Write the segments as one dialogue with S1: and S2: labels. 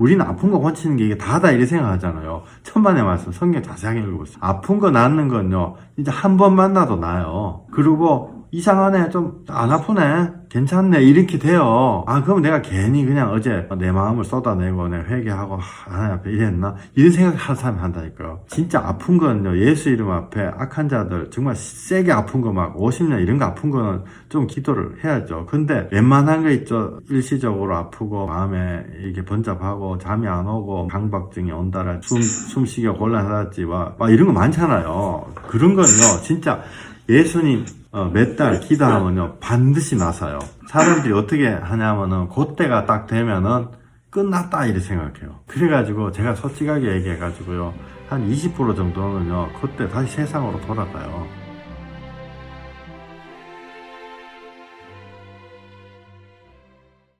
S1: 우리는 아픈 거 고치는 게 이게 다다 이렇게 생각하잖아요. 천만의 말씀 성경 자세하게 읽어보세요. 아픈 거 낫는 건요, 이제 한 번 만나도 나요. 그리고 이상하네, 좀 안 아프네, 괜찮네, 이렇게 돼요. 아, 그럼 내가 괜히 그냥 어제 내 마음을 쏟아내고 내가 회개하고 하나님 앞에 이랬나, 이런 생각을 사람이 한다니까요. 진짜 아픈 건요, 예수 이름 앞에 악한 자들 정말 세게 아픈 거 막 50년 이런 거 아픈 거는 좀 기도를 해야죠. 근데 웬만한 거 있죠, 일시적으로 아프고 마음에 이게 번잡하고 잠이 안 오고 강박증이 온다라, 숨쉬기가 곤란하다지 막 이런 거 많잖아요. 그런 거는요, 진짜 예수님 몇 달 기도하면요 반드시 나서요. 사람들이 어떻게 하냐면은 그때가 딱 되면은 끝났다 이렇게 생각해요. 그래가지고 제가 솔직하게 얘기해가지고요, 한 20% 정도는요 그때 다시 세상으로 돌아가요.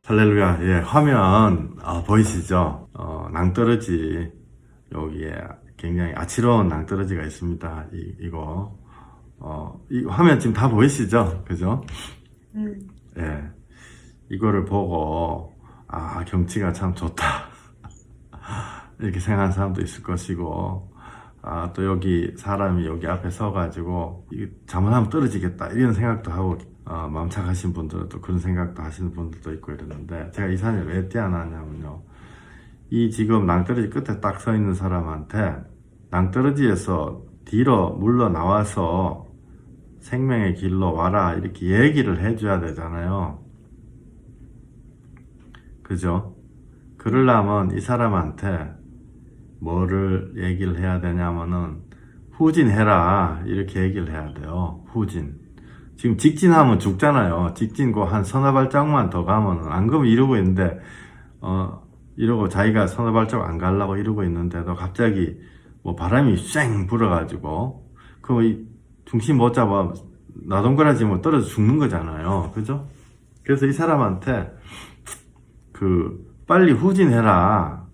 S1: 할렐루야. 예, 화면 보이시죠? 낭떠러지, 여기에 굉장히 아치러운 낭떠러지가 있습니다. 이거 이 화면 지금 다 보이시죠? 그죠? 예, 이거를 보고 경치가 참 좋다 이렇게 생각하는 사람도 있을 것이고, 또 여기 사람이 여기 앞에 서가지고 잘못하면 떨어지겠다 이런 생각도 하고, 마음 착하신 분들은 또 그런 생각도 하시는 분들도 있고 이러는데, 제가 이 산을 왜 떼어놨냐면요, 이 지금 낭떠러지 끝에 딱 서 있는 사람한테 낭떠러지에서 뒤로 물러 나와서 생명의 길로 와라 이렇게 얘기를 해줘야 되잖아요. 그죠? 그러려면 이 사람한테 뭐를 얘기를 해야 되냐면은 후진해라 이렇게 얘기를 해야 돼요. 후진. 지금 직진하면 죽잖아요. 직진고 한 서너 발짝만 더 가면은, 안 그러면 이러고 있는데 이러고 자기가 서너 발짝 안 가려고 이러고 있는데도 갑자기 뭐 바람이 쌩 불어가지고 그 중심 못 잡아 나동거라지면 떨어져 죽는 거잖아요. 그죠? 그래서 이 사람한테 빨리 후진해라.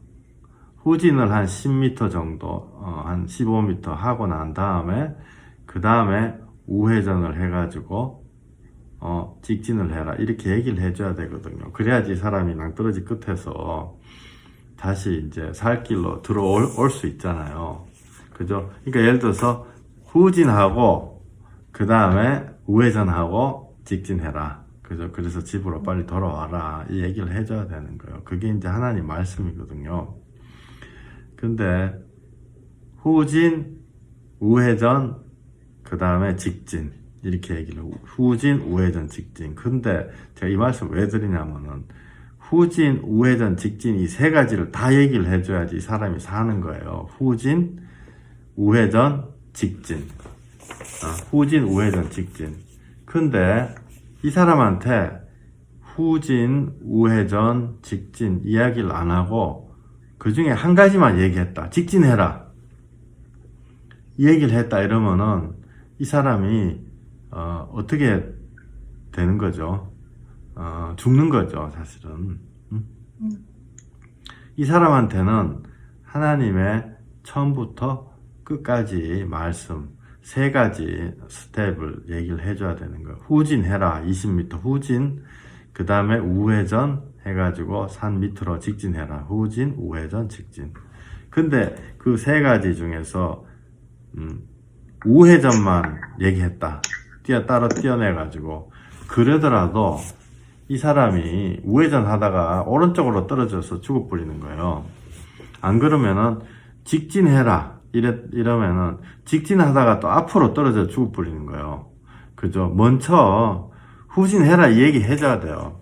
S1: 후진을 한 10m 정도, 한 15m 하고 난 다음에, 그 다음에 우회전을 해가지고, 직진을 해라. 이렇게 얘기를 해줘야 되거든요. 그래야지 이 사람이 낭떠러지 끝에서 다시 이제 살 길로 들어올 수 있잖아요. 그죠? 그러니까 예를 들어서 후진하고, 그 다음에 우회전하고 직진해라. 그죠? 그래서 집으로 빨리 돌아와라. 이 얘기를 해줘야 되는 거예요. 그게 이제 하나님 말씀이거든요. 근데 후진, 우회전, 그 다음에 직진 이렇게 얘기를 해요. 후진, 우회전, 직진. 근데 제가 이 말씀 왜 드리냐면은, 후진, 우회전, 직진 이 세 가지를 다 얘기를 해줘야지 이 사람이 사는 거예요. 후진, 우회전, 직진. 후진, 우회전, 직진. 근데 이 사람한테 후진, 우회전, 직진 이야기를 안 하고 그 중에 한 가지만 얘기했다. 직진해라. 이 얘기를 했다 이러면은 이 사람이 어떻게 되는 거죠? 죽는 거죠, 사실은. 이 사람한테는 하나님의 처음부터 끝까지 말씀 세 가지 스텝을 얘기를 해줘야 되는 거예요. 후진해라. 20m 후진. 그 다음에 우회전 해가지고 산 밑으로 직진해라. 후진, 우회전, 직진. 근데 그 세 가지 중에서 우회전만 얘기했다. 따로 띄어내가지고. 그러더라도 이 사람이 우회전 하다가 오른쪽으로 떨어져서 죽어버리는 거예요. 안 그러면은 직진해라. 이러면은 직진하다가 또 앞으로 떨어져 죽어버리는 거예요. 그죠? 먼저 후진해라 이 얘기 해줘야 돼요.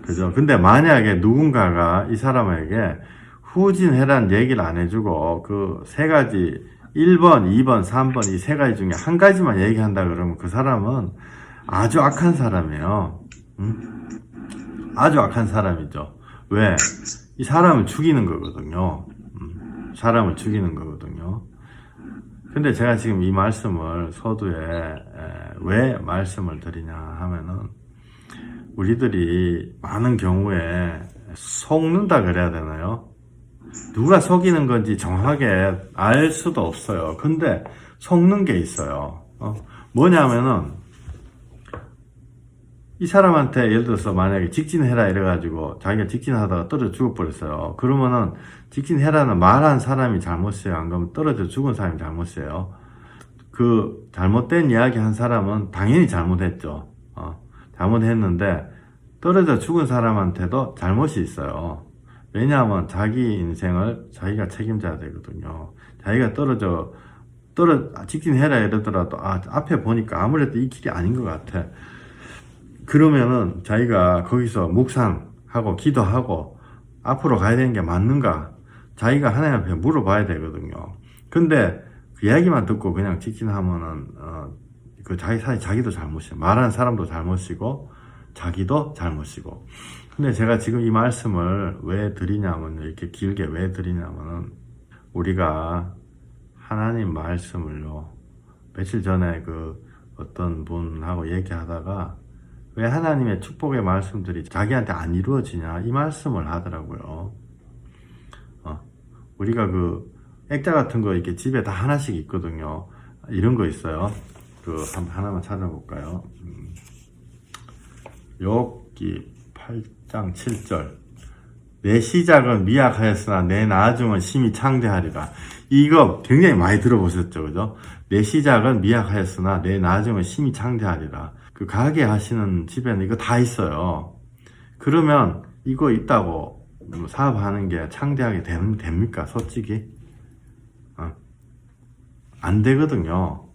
S1: 그죠? 근데 만약에 누군가가 이 사람에게 후진해라는 얘기를 안 해주고 그 세 가지 1번, 2번, 3번 이 세 가지 중에 한 가지만 얘기한다 그러면 그 사람은 아주 악한 사람이에요. 아주 악한 사람이죠. 왜? 이 사람을 죽이는 거거든요. 사람을 죽이는 거거든요. 근데 제가 지금 이 말씀을 서두에 왜 말씀을 드리냐 하면은, 우리들이 많은 경우에 속는다 그래야 되나요? 누가 속이는 건지 정확하게 알 수도 없어요. 근데 속는 게 있어요. 뭐냐면은 이 사람한테 예를 들어서 만약에 직진해라 이래가지고 자기가 직진하다가 떨어져 죽어버렸어요. 그러면은 직진해라는 말한 사람이 잘못이에요? 안 그러면 떨어져 죽은 사람이 잘못이에요? 그 잘못된 이야기 한 사람은 당연히 잘못했죠. 잘못했는데 떨어져 죽은 사람한테도 잘못이 있어요. 왜냐하면 자기 인생을 자기가 책임져야 되거든요. 자기가 직진해라 이러더라도 앞에 보니까 아무래도 이 길이 아닌 것 같아. 그러면은 자기가 거기서 묵상하고 기도하고 앞으로 가야 되는 게 맞는가? 자기가 하나님 앞에 물어봐야 되거든요. 근데 그 이야기만 듣고 그냥 직진하면은 그 자기도 잘못이에요. 말하는 사람도 잘못이고 자기도 잘못이고. 근데 제가 지금 이 말씀을 왜 드리냐면, 이렇게 길게 왜 드리냐면은 우리가 하나님 말씀을요, 며칠 전에 그 어떤 분하고 얘기하다가 왜 하나님의 축복의 말씀들이 자기한테 안 이루어지냐 이 말씀을 하더라고요. 우리가 그 액자 같은 거 이렇게 집에 다 하나씩 있거든요. 이런 거 있어요. 그 하나만 찾아볼까요? 욥기 8장 7절. 내 시작은 미약하였으나 내 나중은 심히 창대하리라. 이거 굉장히 많이 들어보셨죠, 그죠? 내 시작은 미약하였으나 내 나중은 심히 창대하리라. 그 가게 하시는 집에는 이거 다 있어요. 그러면 이거 있다고 사업하는 게 창대하게 됩니까? 솔직히 안 되거든요.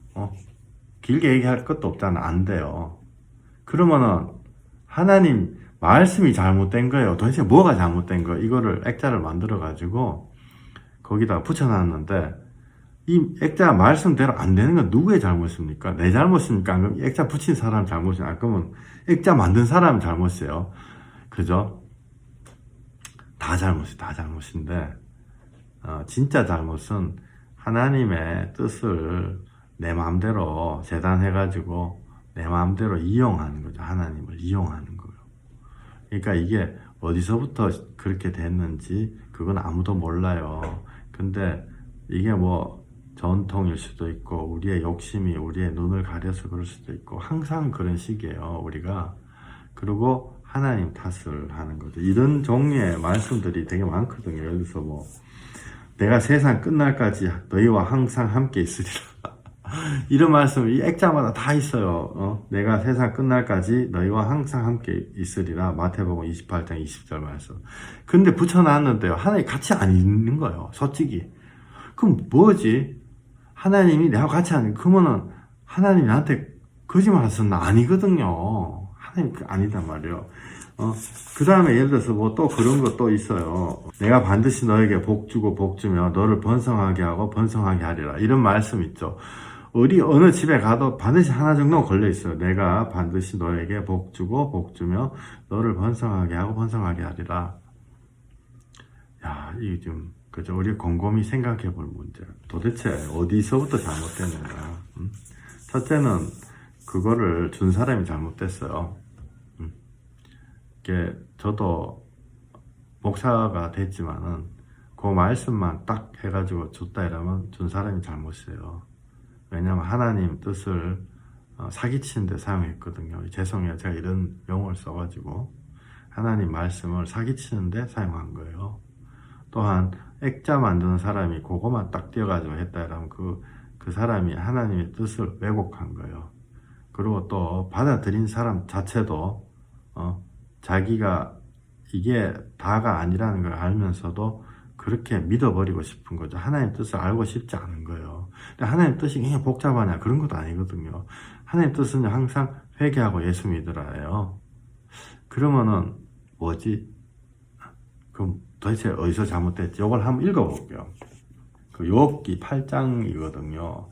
S1: 길게 얘기할 것도 없잖아. 안 돼요. 그러면은 하나님 말씀이 잘못된 거예요. 도대체 뭐가 잘못된 거예요? 이거를 액자를 만들어 가지고 거기다 붙여놨는데 이 액자 말씀대로 안 되는 건 누구의 잘못입니까? 내 잘못입니까? 그럼 액자 붙인 사람 잘못이야? 그러면 액자 만든 사람 잘못이에요. 그죠? 다 잘못인데 진짜 잘못은 하나님의 뜻을 내 마음대로 재단해가지고 내 마음대로 이용하는 거죠. 하나님을 이용하는 거예요. 그러니까 이게 어디서부터 그렇게 됐는지 그건 아무도 몰라요. 근데 이게 뭐 전통일 수도 있고 우리의 욕심이 우리의 눈을 가려서 그럴 수도 있고 항상 그런 식이에요. 우리가. 그리고 하나님 탓을 하는 거죠. 이런 종류의 말씀들이 되게 많거든요. 예를 들어서 뭐 내가 세상 끝날까지 너희와 항상 함께 있으리라. 이런 말씀 이 액자마다 다 있어요. 내가 세상 끝날까지 너희와 항상 함께 있으리라. 마태복음 28장 20절 말씀. 근데 붙여놨는데요, 하나님 같이 안 있는 거예요. 솔직히. 그럼 뭐지? 하나님이 내가 같이 안, 그러면은 하나님이 나한테 거짓말 하셨나? 아니거든요. 하나님 아니단 말이에요. 그 다음에 예를 들어서 뭐 또 그런 것도 있어요. 내가 반드시 너에게 복 주고 복 주며 너를 번성하게 하고 번성하게 하리라. 이런 말씀 있죠. 어느 집에 가도 반드시 하나 정도는 걸려 있어요. 내가 반드시 너에게 복 주고 복 주며 너를 번성하게 하고 번성하게 하리라. 야, 이게 좀, 그죠? 우리 곰곰이 생각해 볼 문제. 도대체 어디서부터 잘못됐는가? 첫째는 그거를 준 사람이 잘못됐어요. 이게 저도 목사가 됐지만은 그 말씀만 딱 해가지고 줬다 이러면 준 사람이 잘못이에요. 왜냐면 하나님 뜻을 사기치는 데 사용했거든요. 죄송해요. 제가 이런 용어를 써가지고 하나님 말씀을 사기치는 데 사용한 거예요. 또한 액자 만드는 사람이 그거만 딱 띄어가지고 했다 이러면 그 사람이 하나님의 뜻을 왜곡한 거예요. 그리고 또 받아들인 사람 자체도 자기가 이게 다가 아니라는 걸 알면서도 그렇게 믿어버리고 싶은 거죠. 하나님 뜻을 알고 싶지 않은 거예요. 근데 하나님 뜻이 그냥 복잡하냐 그런 것도 아니거든요. 하나님 뜻은 항상 회개하고 예수 믿으라예요. 그러면은 뭐지? 그럼 도대체 어디서 잘못됐지? 이걸 한번 읽어볼게요. 그 욥기 8장이거든요.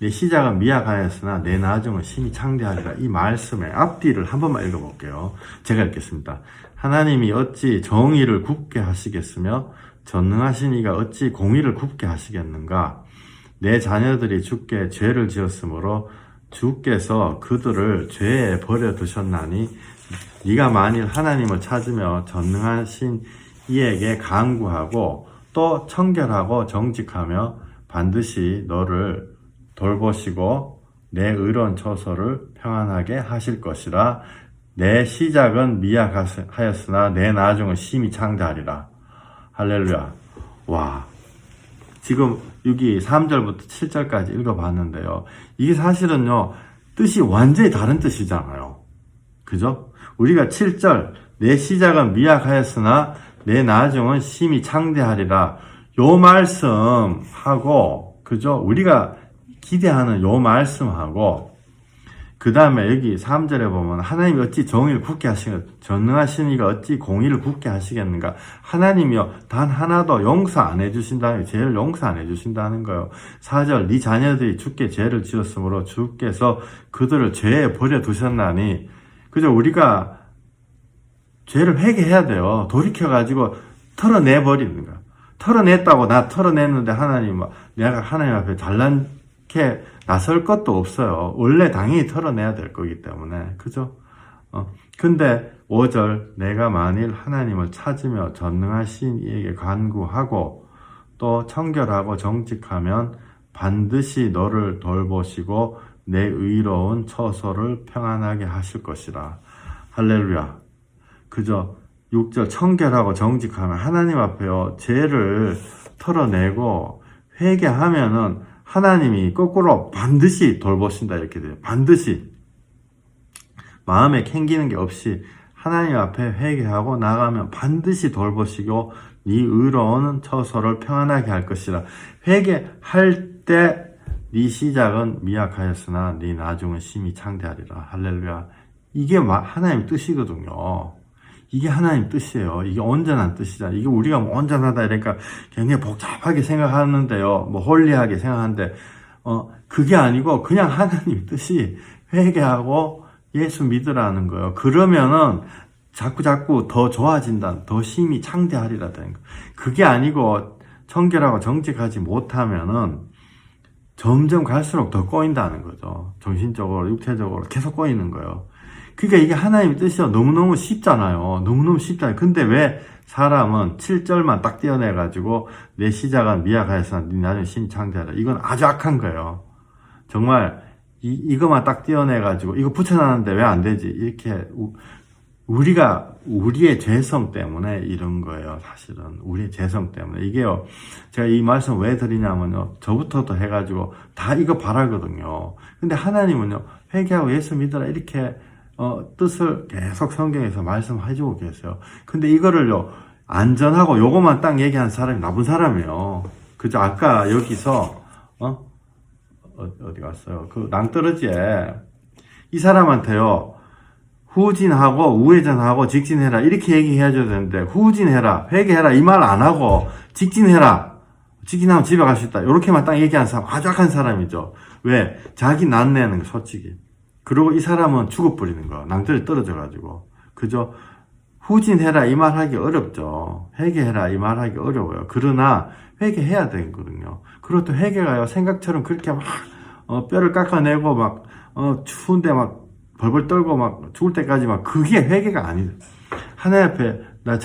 S1: 내 시작은 미약하였으나 내 나중은 심히 창대하리라. 이 말씀의 앞뒤를 한 번만 읽어볼게요. 제가 읽겠습니다. 하나님이 어찌 정의를 굽게 하시겠으며 전능하신 이가 어찌 공의를 굽게 하시겠는가? 내 자녀들이 주께 죄를 지었으므로 주께서 그들을 죄에 버려두셨나니 네가 만일 하나님을 찾으며 전능하신 이에게 간구하고 또 청결하고 정직하며 반드시 너를 돌보시고 내 의로운 처소를 평안하게 하실 것이라. 내 시작은 미약하였으나 내 나중은 심히 창대하리라. 할렐루야. 와, 지금 여기 3절부터 7절까지 읽어봤는데요. 이게 사실은요, 뜻이 완전히 다른 뜻이잖아요. 그죠? 우리가 7절, 내 시작은 미약하였으나 내 나중은 심히 창대하리라. 요 말씀하고, 그죠? 우리가 기대하는 요 말씀하고, 그 다음에 여기 3절에 보면 하나님이 어찌 정의를 굳게 하시겠는가? 전능하신 이가 어찌 공의를 굳게 하시겠는가? 하나님이요 단 하나도 용서 안 해주신다는, 죄를 용서 안 해주신다는 거예요. 4절, 네 자녀들이 주께 죄를 지었으므로 주께서 그들을 죄에 버려두셨나니. 그죠? 우리가 죄를 회개해야 돼요. 돌이켜가지고 털어내버리는 거야. 털어냈다고 나 털어냈는데 하나님, 내가 하나님 앞에 잘난게 나설 것도 없어요. 원래 당연히 털어내야 될 거기 때문에. 그죠? 근데 5절, 내가 만일 하나님을 찾으며 전능하신 이에게 간구하고 또 청결하고 정직하면 반드시 너를 돌보시고 내 의로운 처소를 평안하게 하실 것이라. 할렐루야. 그죠? 6절, 청결하고 정직하면 하나님 앞에요, 죄를 털어내고 회개하면은 하나님이 거꾸로 반드시 돌보신다 이렇게 돼요. 반드시. 마음에 캥기는 게 없이 하나님 앞에 회개하고 나가면 반드시 돌보시고 네 의로운 처소를 평안하게 할 것이라. 회개할 때 네 시작은 미약하였으나 네 나중은 심히 창대하리라. 할렐루야. 이게 하나님 뜻이거든요. 이게 하나님 뜻이에요. 이게 온전한 뜻이잖아요. 이게 우리가 뭐 온전하다 이러니까 굉장히 복잡하게 생각하는데요. 뭐 홀리하게 생각하는데, 그게 아니고 그냥 하나님 뜻이 회개하고 예수 믿으라는 거예요. 그러면은 자꾸 더 좋아진다. 더 심히 창대하리라 되는 거예요. 그게 아니고 청결하고 정직하지 못하면은 점점 갈수록 더 꼬인다는 거죠. 정신적으로, 육체적으로 계속 꼬이는 거예요. 그러니까 이게 하나님의 뜻이요. 너무너무 쉽잖아요. 너무너무 쉽잖아요. 근데 왜 사람은 7절만 딱 떼어내가지고 내 시작은 미약하여서 네 나중에 심히 창대하라. 이건 아주 악한 거예요. 정말 이거만 딱 떼어내가지고 이거 붙여놨는데 왜 안 되지? 이렇게 우리가 우리의 죄성 때문에 이런 거예요. 사실은 우리의 죄성 때문에. 이게요, 제가 이 말씀 왜 드리냐면요, 저부터도 해가지고 다 이거 바라거든요. 근데 하나님은요, 회개하고 예수 믿으라 이렇게 뜻을 계속 성경에서 말씀해주고 계세요. 근데 이거를요, 안전하고 요것만 딱 얘기한 사람이 나쁜 사람이에요. 그죠? 아까 여기서 어디 갔어요? 그 낭떠러지에 이 사람한테요, 후진하고 우회전하고 직진해라 이렇게 얘기해줘야 되는데, 후진해라, 회개해라 이 말 안 하고 직진해라, 직진하면 집에 갈 수 있다 이렇게만 딱 얘기한 사람 아주 악한 사람이죠. 왜? 자기 낫내는 거 솔직히. 그리고 이 사람은 죽어버리는 거야. 낭떠러지 떨어져가지고. 그죠? 후진해라 이 말 하기 어렵죠. 회개해라 이 말 하기 어려워요. 그러나 회개해야 되거든요. 그리고 또 회개가요, 생각처럼 그렇게 막 뼈를 깎아내고 막 추운데 막 벌벌 떨고 막 죽을 때까지 막 그게 회개가 아니죠. 하나님 앞에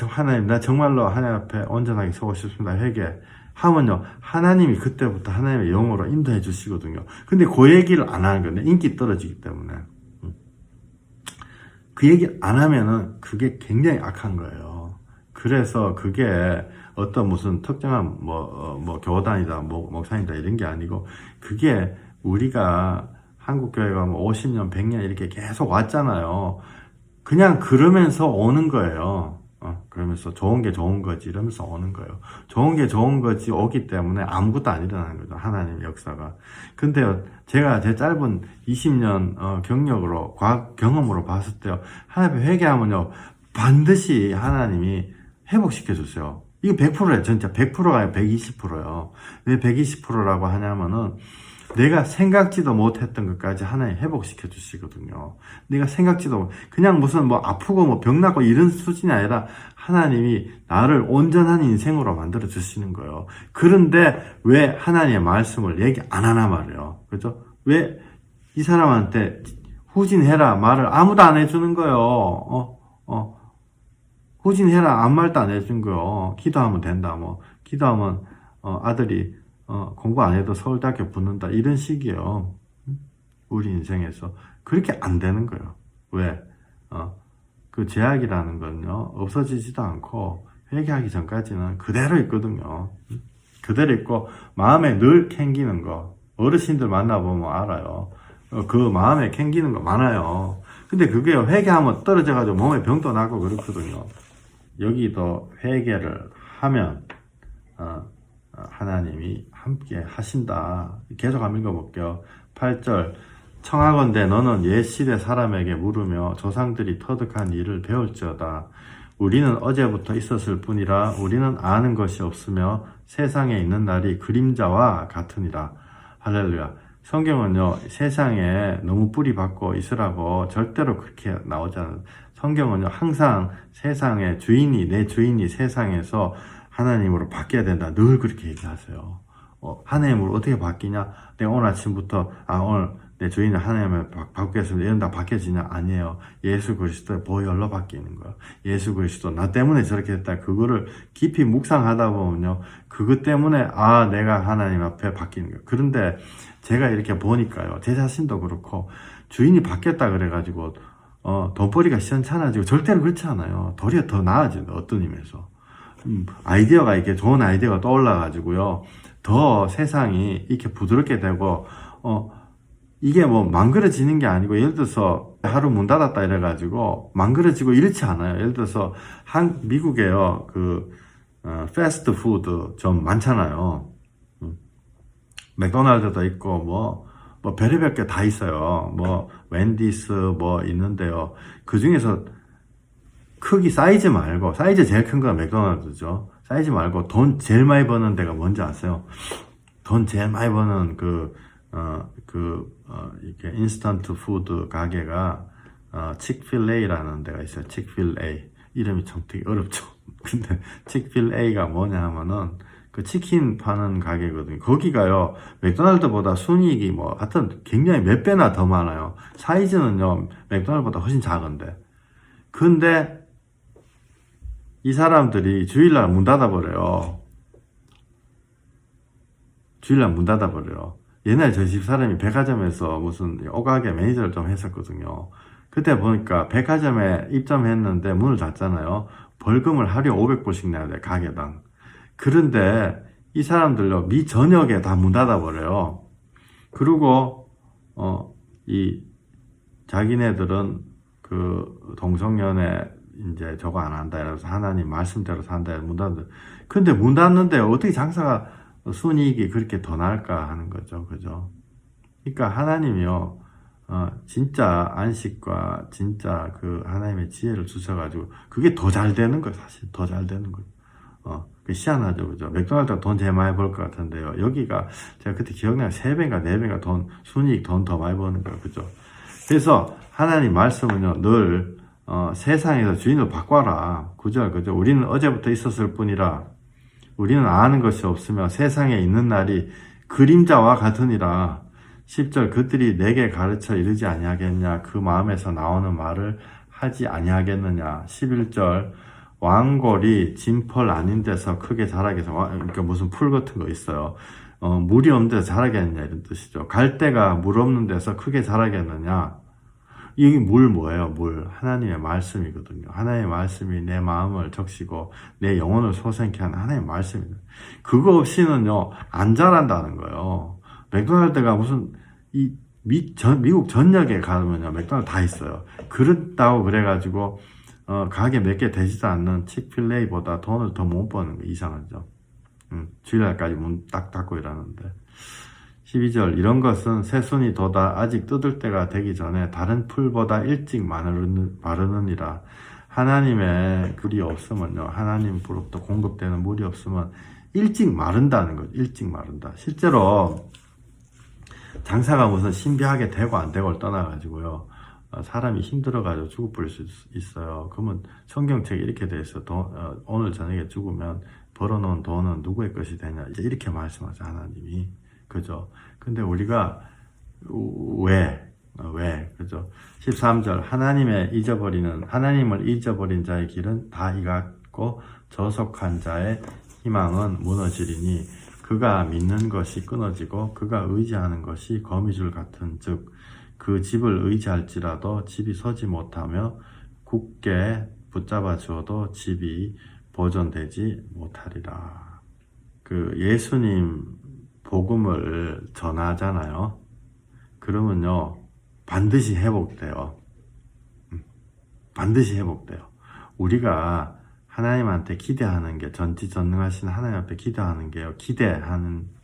S1: 하나님 나 정말로 하나님 앞에 온전하게 서고 싶습니다. 회개하면요, 하나님이 그때부터 하나님의 영으로 인도해 주시거든요. 근데 그 얘기를 안 하는 거예요. 인기 떨어지기 때문에. 그 얘기를 안 하면은 그게 굉장히 악한 거예요. 그래서 그게 어떤 무슨 특정한 뭐 교단이다, 목사이다 이런 게 아니고, 그게 우리가 한국 교회가 뭐 50년, 100년 이렇게 계속 왔잖아요. 그냥 그러면서 오는 거예요. 그러면서 좋은 게 좋은 거지 이러면서 오는 거예요. 좋은 게 좋은 거지 오기 때문에 아무것도 안 일어나는 거죠. 하나님의 역사가. 근데요, 제가 제 짧은 20년 경력으로, 과학 경험으로 봤을 때요, 하나님 회개하면요, 반드시 하나님이 회복시켜 주세요. 이거 100%예요. 진짜 100%가 아니라 120%예요. 왜 120%라고 하냐면은, 내가 생각지도 못했던 것까지 하나님 회복시켜 주시거든요. 내가 생각지도, 그냥 무슨 뭐 아프고 뭐 병나고 이런 수준이 아니라 하나님이 나를 온전한 인생으로 만들어 주시는 거예요. 그런데 왜 하나님의 말씀을 얘기 안 하나 말이에요. 그죠? 왜 이 사람한테 후진해라 말을 아무도 안 해주는 거예요. 후진해라 아무 말도 안 해준 거예요. 기도하면 된다. 뭐 기도하면 아들이 공부 안 해도 서울대학교 붙는다 이런 식이에요. 우리 인생에서. 그렇게 안 되는 거예요. 왜? 그 죄악이라는 건요, 없어지지도 않고, 회개하기 전까지는 그대로 있거든요. 그대로 있고, 마음에 늘 캥기는 거. 어르신들 만나보면 알아요. 그 마음에 캥기는 거 많아요. 근데 그게 회개하면 떨어져가지고 몸에 병도 나고 그렇거든요. 여기도 회개를 하면, 하나님이 함께 하신다. 계속 한번 읽어볼게요. 8절. 청하건대 너는 옛 시대 사람에게 물으며 조상들이 터득한 일을 배울지어다. 우리는 어제부터 있었을 뿐이라 우리는 아는 것이 없으며 세상에 있는 날이 그림자와 같으니라. 할렐루야. 성경은요, 세상에 너무 뿌리 박고 있으라고 절대로 그렇게 나오지 않아요. 성경은요, 항상 세상의 주인이, 내 주인이 세상에서 하나님으로 바뀌어야 된다. 늘 그렇게 얘기하세요. 하나님으로 어떻게 바뀌냐? 내가 오늘 아침부터, 오늘 내 주인을 하나님을 바꾸겠습니다. 이런 다 바뀌어지냐? 아니에요. 예수 그리스도의 보혈로 바뀌는 거예요. 예수 그리스도, 나 때문에 저렇게 했다. 그거를 깊이 묵상하다 보면요. 그것 때문에, 내가 하나님 앞에 바뀌는 거예요. 그런데 제가 이렇게 보니까요. 제 자신도 그렇고, 주인이 바뀌었다 그래가지고, 돈벌이가 시원찮아지고, 절대로 그렇지 않아요. 도리어 더 나아져요. 어떤 의미에서. 아이디어가 이렇게 좋은 아이디어가 떠올라가지고요. 더 세상이 이렇게 부드럽게 되고, 이게 뭐 망그러지는 게 아니고, 예를 들어서 하루 문 닫았다 이래가지고 망그러지고 이렇지 않아요. 예를 들어서 미국에요, 패스트푸드 좀 많잖아요. 맥도날드도 있고, 뭐 별의별 게 다 있어요. 웬디스 있는데요. 그 중에서 크기 사이즈 말고, 사이즈 제일 큰 건 맥도날드죠. 사이즈 말고 돈 제일 많이 버는 데가 뭔지 아세요? 돈 제일 많이 버는 이렇게 인스턴트 푸드 가게가, 칙필에이라는 데가 있어요. 칙필에이. 이름이 참 되게 어렵죠. 근데 칙필에이가 뭐냐 하면은, 그 치킨 파는 가게거든요. 거기가요, 맥도날드보다 순이익이 하여튼 굉장히 몇 배나 더 많아요. 사이즈는요, 맥도날드보다 훨씬 작은데. 근데, 이 사람들이 주일날 문 닫아버려요. 주일날 문 닫아버려요. 옛날 저희 집 사람이 백화점에서 무슨 옷가게 매니저를 좀 했었거든요. 그때 보니까 백화점에 입점했는데 문을 닫잖아요. 벌금을 하루에 500불씩 내야 돼, 가게당. 그런데 이 사람들요, 저녁에 다 문 닫아버려요. 그리고, 자기네들은 동성연애 이제 저거 안 한다. 이래서 하나님 말씀대로 산다. 문 닫는다. 근데 문 닫는데 어떻게 장사가 순이익이 그렇게 더 나을까 하는 거죠. 그죠? 그러니까 하나님이요, 진짜 안식과 진짜 하나님의 지혜를 주셔가지고, 그게 더 잘 되는 거예요. 사실 더 잘 되는 거예요. 희한하죠. 그죠? 맥도날드가 돈 제일 많이 벌 것 같은데요. 여기가, 제가 그때 기억나요. 3배인가 4배인가 순이익 돈 더 많이 버는 거예요. 그죠? 그래서 하나님 말씀은요, 늘, 세상에서 주인을 바꿔라. 9절, 그죠? 우리는 어제부터 있었을 뿐이라, 우리는 아는 것이 없으며 세상에 있는 날이 그림자와 같으니라. 10절, 그들이 내게 가르쳐 이르지 아니하겠냐? 그 마음에서 나오는 말을 하지 아니하겠느냐? 11절, 왕골이 진펄 아닌 데서 크게 자라겠어. 그러니까 무슨 풀 같은 거 있어요. 물이 없는 데서 자라겠느냐? 이런 뜻이죠. 갈대가 물 없는 데서 크게 자라겠느냐? 이게 뭐예요? 하나님의 말씀이거든요. 하나님의 말씀이 내 마음을 적시고 내 영혼을 솟아있게 하는 하나님의 말씀입니다. 그거 없이는요, 안 자란다는 거예요. 맥도날드가 무슨, 미국 전역에 가면요, 맥도날드 다 있어요. 그렇다고 그래가지고, 가게 몇 개 되지도 않는 칙필레이보다 돈을 더 못 버는 거 이상하죠. 주일날까지 문 딱 닫고 일하는데. 12절, 이런 것은 새순이 돋아 아직 뜯을 때가 되기 전에 다른 풀보다 일찍 마르느니라. 하나님의 물이 없으면요, 하나님으로부터 공급되는 물이 없으면 일찍 마른다는 거죠. 일찍 마른다. 실제로 장사가 무슨 신비하게 되고 안 되고를 떠나가지고요, 사람이 힘들어가지고 죽어버릴 수 있어요. 그러면 성경책에 이렇게 돼 있어. 오늘 저녁에 죽으면 벌어놓은 돈은 누구의 것이 되냐, 이제 이렇게 말씀하죠, 하나님이. 그죠? 근데 우리가 왜? 그죠? 13절, 하나님을 잊어버린 자의 길은 다 이 같고 저속한 자의 희망은 무너지리니 그가 믿는 것이 끊어지고 그가 의지하는 것이 거미줄 같은 즉 그 집을 의지할지라도 집이 서지 못하며 굳게 붙잡아 주어도 집이 보존되지 못하리라. 그 예수님 복음을 전하잖아요. 그러면요 반드시 회복돼요. 반드시 회복돼요. 우리가 하나님한테 기대하는 게, 전지전능하신 하나님 앞에 기대하는 게요,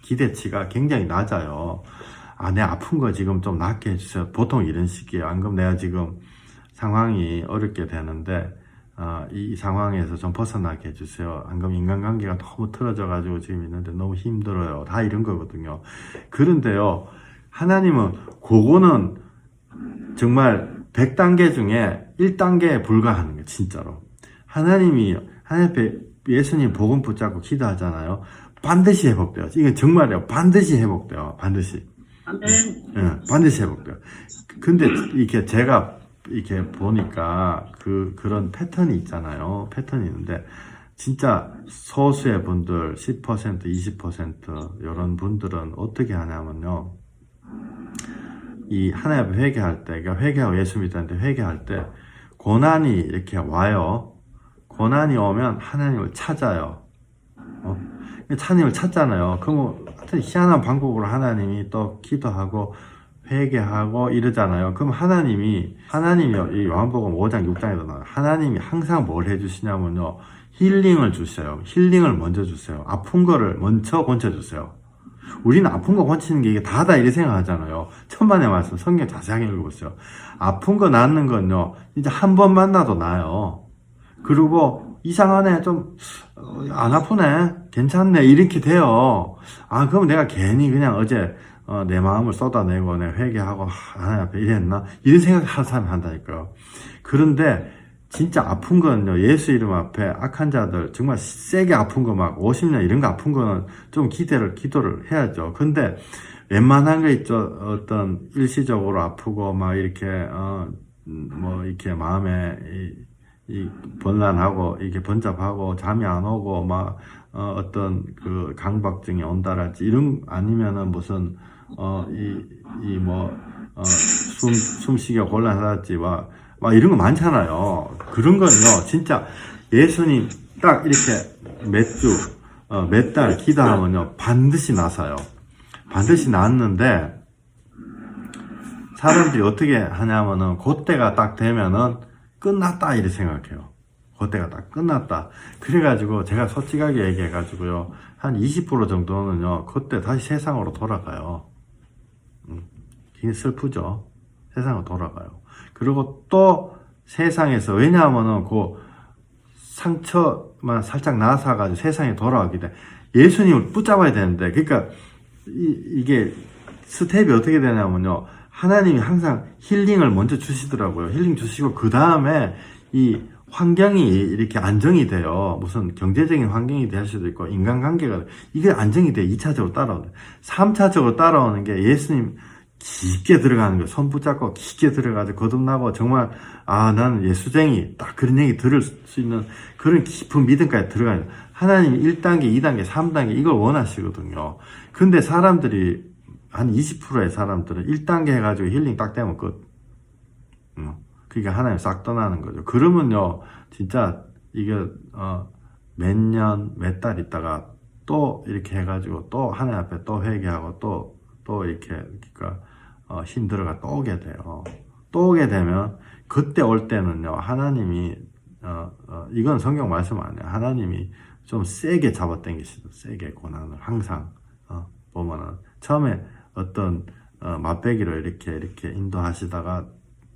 S1: 기대치가 굉장히 낮아요. 아, 내 아픈 거 지금 좀 낫게 해주세요. 보통 이런 식이에요. 안 그럼 내가 지금 상황이 어렵게 되는데, 이 상황에서 좀 벗어나게 해주세요. 안 그럼 인간관계가 너무 틀어져가지고 지금 있는데 너무 힘들어요. 다 이런 거거든요. 그런데요, 하나님은 그거는 정말 100단계 중에 1단계에 불과하는 거예요. 진짜로. 하나님 앞에 예수님 복음 붙잡고 기도하잖아요. 반드시 회복돼요. 이게 정말이에요. 반드시 회복돼요. 반드시. 반드시 회복돼요. 근데 이렇게 제가 이렇게 보니까 그런 패턴이 있잖아요. 패턴이 있는데, 진짜 소수의 분들, 10%, 20% 이런 분들은 어떻게 하냐면요. 이 하나님 앞에 회개할 때, 그러니까 회개하고 예수 믿는데 회개할 때 고난이 이렇게 와요. 고난이 오면 하나님을 찾아요. 하나님을 찾잖아요. 그럼 희한한 방법으로 하나님이 또 기도하고 회개하고 이러잖아요. 그럼 하나님이 이 요한복음 5장 6장에도 나와요. 하나님이 항상 뭘 해주시냐면요, 힐링을 주세요. 힐링을 먼저 주세요. 아픈 거를 먼저 고쳐주세요. 우리는 아픈 거 고치는 게 이게 다다 이렇게 생각하잖아요. 천만의 말씀 성경 자세하게 읽어보세요. 아픈 거 낫는 건요, 이제 한 번 만나도 나아요. 그리고 이상하네, 좀 안 아프네, 괜찮네, 이렇게 돼요. 아, 그럼 내가 괜히 그냥 어제 내 마음을 쏟아내고 내 회개하고 하나님 앞에 이랬나, 이런 생각하는 사람이 한다니까요. 그런데 진짜 아픈 거는요, 예수 이름 앞에 악한 자들, 정말 세게 아픈 거 막 50년 이런 거 아픈 거는 좀 기도를 해야죠. 근데 웬만한 거 있죠. 어떤 일시적으로 아프고 막 이렇게 뭐 이렇게 마음에 이 번란하고 이게 번잡하고 잠이 안 오고 막 어떤 그 강박증이 온다랄지 이런, 아니면은 무슨 숨쉬기 곤란하달지 막 이런 거 많잖아요. 그런 건요, 진짜 예수님 딱 이렇게 몇 달 기도하면요, 반드시 나서요. 반드시 낫는데, 사람들이 어떻게 하냐면은, 그때가 딱 되면은, 끝났다, 이렇게 생각해요. 그때가 딱 끝났다. 그래가지고, 제가 솔직하게 얘기해가지고요, 한 20% 정도는요, 그때 다시 세상으로 돌아가요. 굉장히 슬프죠? 세상으로 돌아가요. 그리고 또 세상에서, 왜냐하면은 그 상처만 살짝 나사가지고 세상에 돌아가기 때문에 예수님을 붙잡아야 되는데, 그러니까 이게 스텝이 어떻게 되냐면요, 하나님이 항상 힐링을 먼저 주시더라고요. 힐링 주시고 그 다음에 이 환경이 이렇게 안정이 돼요. 무슨 경제적인 환경이 될 수도 있고 인간관계가, 이게 안정이 돼 2차적으로 따라오는. 3차적으로 따라오는 게 예수님 깊게 들어가는 거예요. 손 붙잡고 깊게 들어가서 거듭나고, 정말 나는 예수쟁이, 딱 그런 얘기 들을 수 있는 그런 깊은 믿음까지 들어가요. 하나님이 1단계, 2단계, 3단계 이걸 원하시거든요. 근데 사람들이 한 20%의 사람들은 1단계 해가지고 힐링 딱 되면 끝. 그러니까 하나님 싹 떠나는 거죠. 그러면요, 진짜 이게 몇 년, 몇 달 있다가 또 이렇게 해가지고 또 하나님 앞에 또 회개하고 또 이렇게, 그러니까 힘들어가 또 오게 돼요. 또 오게 되면 그때 올 때는요, 하나님이 이건 성경 말씀 아니에요. 하나님이 좀 세게 잡아당기시죠. 세게 고난을 항상 보면은 처음에 어떤 맛배기로 이렇게 인도하시다가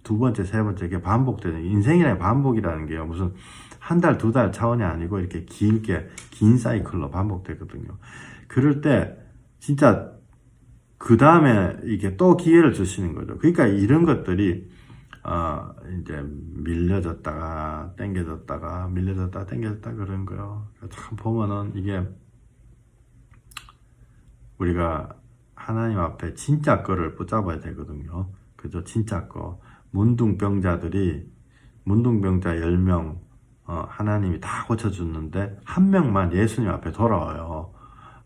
S1: 두 번째, 세 번째 이렇게 반복되는, 인생이라는 반복이라는 게요, 무슨 한 달, 두 달 차원이 아니고 이렇게 길게 긴 사이클로 반복되거든요. 그럴 때 진짜 그 다음에 이게 또 기회를 주시는 거죠. 그러니까 이런 것들이 이제 밀려졌다가 당겨졌다가 밀려졌다가 당겨졌다 그런 거요. 참 보면은 이게 우리가 하나님 앞에 진짜 거를 붙잡아야 되거든요. 그죠? 진짜 거. 문둥병자 10명 하나님이 다 고쳐줬는데 한 명만 예수님 앞에 돌아와요.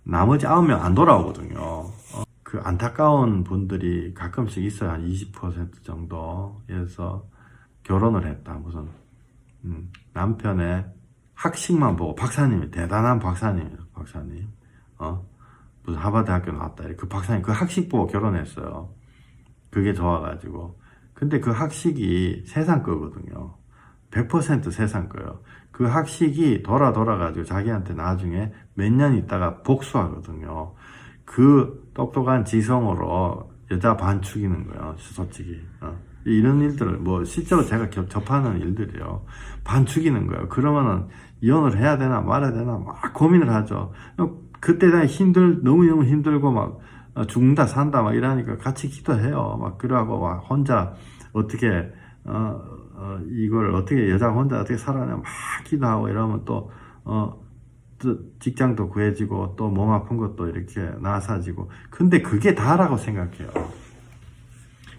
S1: 나머지 9명 안 돌아오거든요. 그 안타까운 분들이 가끔씩 있어요. 한 20% 정도. 그래서 결혼을 했다. 무슨 남편의 학식만 보고 박사님이 대단한 박사님이에요. 박사님. 무슨 하버드 학교 나왔다. 그 박사님 그 학식 보고 결혼했어요. 그게 좋아가지고. 근데 그 학식이 세상 거거든요. 100% 세상 거예요. 그 학식이 돌아가지고 자기한테 나중에 몇 년 있다가 복수하거든요. 그 똑똑한 지성으로 여자 반 죽이는 거예요. 솔직히. 이런 일들을 뭐 실제로 제가 접하는 일들이요. 반 죽이는 거예요. 그러면은 이혼을 해야 되나 말아야 되나 막 고민을 하죠. 그때 너무너무 힘들고 막 죽는다 산다 막 이러니까 같이 기도해요. 막 그러고 막 혼자 어떻게 이걸 어떻게 여자가 혼자 어떻게 살아냐 막 기도하고 이러면 또 직장도 구해지고 또 몸 아픈 것도 이렇게 나아지고. 근데 그게 다라고 생각해요.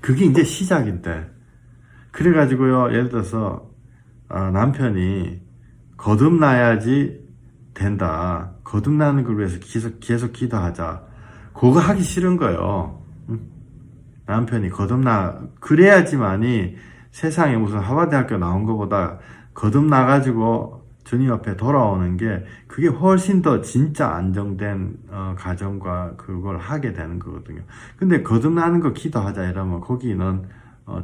S1: 그게 이제 시작인데. 그래가지고요, 예를 들어서 남편이 거듭나야지 된다. 거듭나는 걸 위해서 계속 기도하자. 그거 하기 싫은 거예요. 남편이 그래야지만이 세상에 무슨 하버드학교 나온 것보다 거듭나가지고 주님 앞에 돌아오는 게 그게 훨씬 더 진짜 안정된 가정과 그걸 하게 되는 거거든요. 근데 거듭나는 거 기도하자 이러면 거기는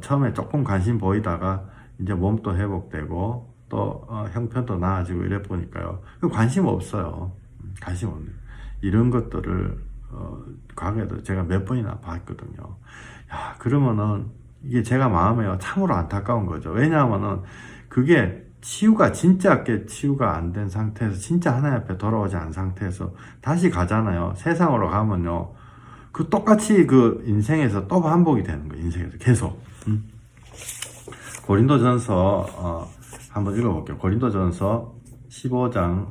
S1: 처음에 조금 관심 보이다가 이제 몸도 회복되고 또 형편도 나아지고 이래 보니까요. 관심 없어요. 관심 없네요. 이런 것들을 과거에도 제가 몇 번이나 봤거든요. 야, 그러면은 이게 제가 마음에 참으로 안타까운 거죠. 왜냐하면은 그게 진짜 치유가 안 된 상태에서 진짜 하나님 앞에 돌아오지 않은 상태에서 다시 가잖아요. 세상으로 가면요. 그 똑같이 그 인생에서 또 반복이 되는 거예요. 인생에서 계속. 고린도전서 한번 읽어볼게요. 고린도전서 15장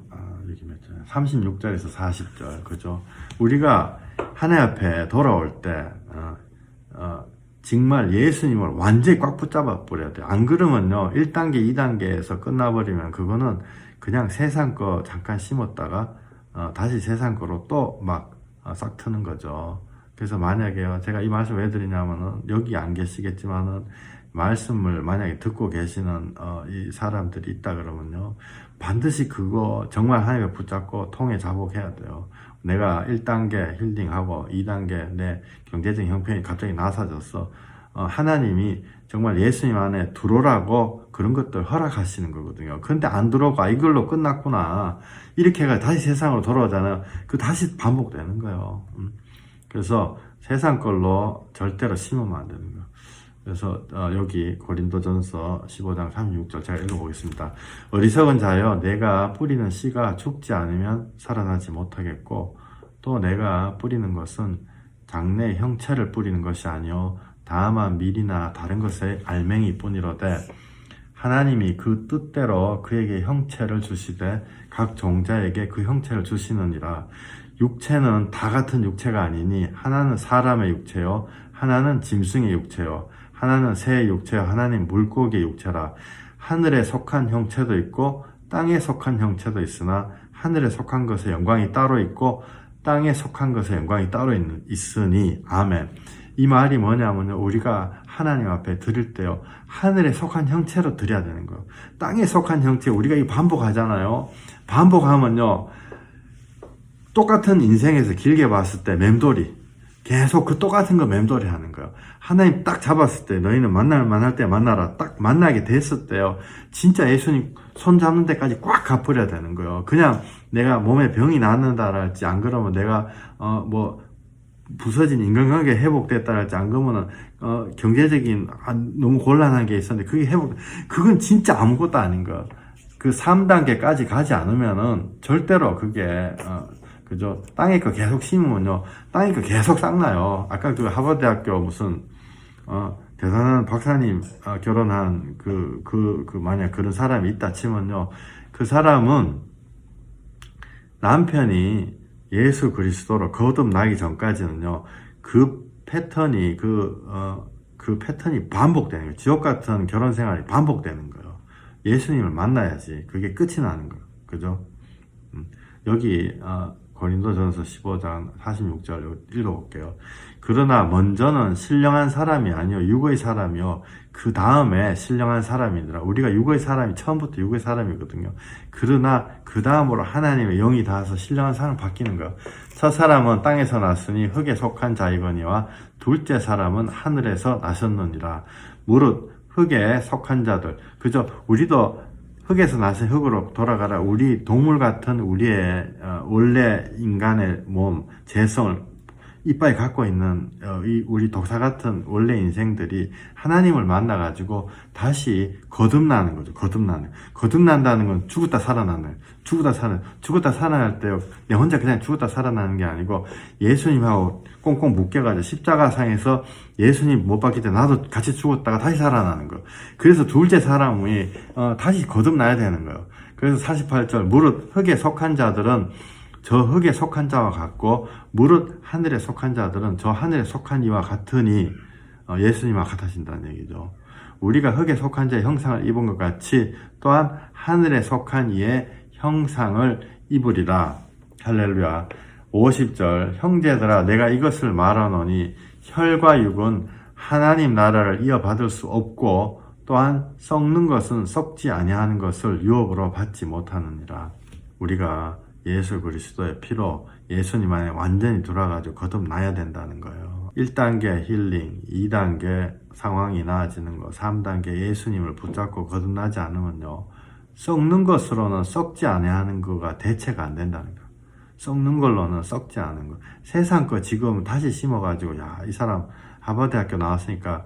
S1: 여기 몇 절? 36절에서 40절. 그죠? 우리가 하나님 앞에 돌아올 때 정말 예수님을 완전히 꽉 붙잡아 버려야 돼요. 안 그러면요, 1단계, 2단계에서 끝나버리면 그거는 그냥 세상 거 잠깐 심었다가 다시 세상 거로 또 막 싹 트는 거죠. 그래서 만약에요, 제가 이 말씀 왜 드리냐면은 여기 안 계시겠지만은 말씀을 만약에 듣고 계시는 이 사람들이 있다 그러면요, 반드시 그거 정말 하나님께 붙잡고 통해 자복해야 돼요. 내가 1단계 힐링하고 2단계 내 경제적인 형편이 갑자기 나사졌어. 하나님이 정말 예수님 안에 들어오라고 그런 것들 허락하시는 거거든요. 근데 안 들어오고 이걸로 끝났구나. 이렇게 해가 다시 세상으로 돌아오잖아요. 그 다시 반복되는 거예요. 그래서 세상 걸로 절대로 심으면 안 되는 거예요. 그래서 여기 고린도전서 15장 36절 제가 읽어보겠습니다. 어리석은 자여, 내가 뿌리는 씨가 죽지 않으면 살아나지 못하겠고, 또 내가 뿌리는 것은 장래 형체를 뿌리는 것이 아니요 다만 밀이나 다른 것의 알맹이 뿐이로되, 하나님이 그 뜻대로 그에게 형체를 주시되 각 종자에게 그 형체를 주시느니라. 육체는 다 같은 육체가 아니니 하나는 사람의 육체요, 하나는 짐승의 육체요, 하나는 새의 육체요, 하나는 물고기의 육체라. 하늘에 속한 형체도 있고 땅에 속한 형체도 있으나 하늘에 속한 것의 영광이 따로 있고 땅에 속한 것의 영광이 따로 있으니. 아멘. 이 말이 뭐냐면요, 우리가 하나님 앞에 드릴 때요, 하늘에 속한 형체로 드려야 되는 거예요. 땅에 속한 형체, 우리가 이 반복하잖아요. 반복하면요, 똑같은 인생에서 길게 봤을 때 맴돌이, 계속 그 똑같은 거 맴돌이 하는 거예요. 하나님 딱 잡았을 때, 너희는 만날 때 만나라. 딱 만나게 됐을 때요, 진짜 예수님 손 잡는 데까지 꽉 가버려야 되는 거예요. 그냥 내가 몸에 병이 낫는다랄지, 안 그러면 내가 부서진 인간관계 회복됐다랄지, 안 그러면은 경제적인 너무 곤란한 게 있었는데 그게 그건 진짜 아무것도 아닌 거예요. 그 3단계까지 가지 않으면은 절대로 그게 그죠? 땅에 거 계속 심으면요, 땅에 거 계속 싹나요. 아까 그 하버드학교 무슨 대단한 박사님 결혼한 만약 그런 사람이 있다 치면요, 그 사람은 남편이 예수 그리스도로 거듭나기 전까지는요, 그 패턴이 그 패턴이 반복되는 거예요. 지옥 같은 결혼 생활이 반복되는 거예요. 예수님을 만나야지 그게 끝이 나는 거예요. 그죠? 여기 고린도전서 15장 46절 읽어볼게요. 그러나 먼저는 신령한 사람이 아니요 육의 사람이요 그 다음에 신령한 사람이니라. 우리가 육의 사람이 처음부터 육의 사람이거든요. 그러나 그 다음으로 하나님의 영이 닿아서 신령한 사람 바뀌는 거예요. 첫 사람은 땅에서 났으니 흙에 속한 자이거니와 둘째 사람은 하늘에서 나셨느니라. 무릇 흙에 속한 자들, 그저 우리도 흙에서 나서 흙으로 돌아가라. 우리 동물 같은 우리의 원래 인간의 몸, 재성을 이빨 갖고 있는 우리 독사 같은 원래 인생들이 하나님을 만나가지고 다시 거듭나는 거죠. 거듭난다는 건 죽었다 살아나는, 죽었다 살아날 때 내 혼자 그냥 죽었다 살아나는 게 아니고 예수님하고 꽁꽁 묶여가지고 십자가상에서 예수님 못 박힐 때 나도 같이 죽었다가 다시 살아나는 거. 그래서 둘째 사람이 다시 거듭나야 되는 거예요. 그래서 48절 무릇 흙에 속한 자들은 저 흙에 속한 자와 같고 무릇 하늘에 속한 자들은 저 하늘에 속한 이와 같으니 예수님과 같아진다는 얘기죠. 우리가 흙에 속한 자의 형상을 입은 것 같이 또한 하늘에 속한 이의 형상을 입으리라. 할렐루야. 50절 형제들아 내가 이것을 말하노니 혈과 육은 하나님 나라를 이어받을 수 없고 또한 썩는 것은 썩지 아니하는 것을 유업으로 받지 못하느니라. 우리가 예수 그리스도의 피로 예수님 안에 완전히 들어와가지고 거듭나야 된다는 거예요. 1단계 힐링, 2단계 상황이 나아지는 거, 3단계 예수님을 붙잡고 거듭나지 않으면요 썩는 것으로는 썩지 아니하는 거가 대체가 안 된다는 거예요. 썩는 걸로는 썩지 않은 거. 세상 거 지금 다시 심어가지고 야 이 사람 하버드대학교 나왔으니까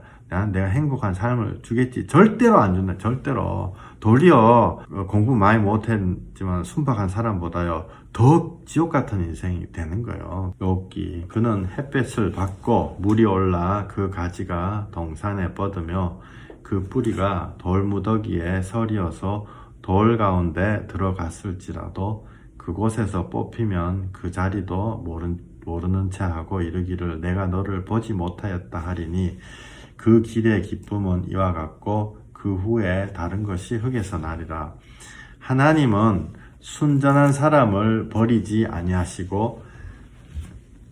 S1: 내가 행복한 삶을 주겠지. 절대로 안 준다. 절대로. 도리어 공부 많이 못했지만 순박한 사람보다요 더 지옥 같은 인생이 되는 거예요. 욥기 그는 햇볕을 받고 물이 올라 그 가지가 동산에 뻗으며 그 뿌리가 돌무더기에 서리어서 돌 가운데 들어갔을지라도 그곳에서 뽑히면 그 자리도 모르는 채 하고 이르기를 내가 너를 보지 못하였다 하리니 그 길의 기쁨은 이와 같고 그 후에 다른 것이 흙에서 나리라. 하나님은 순전한 사람을 버리지 아니하시고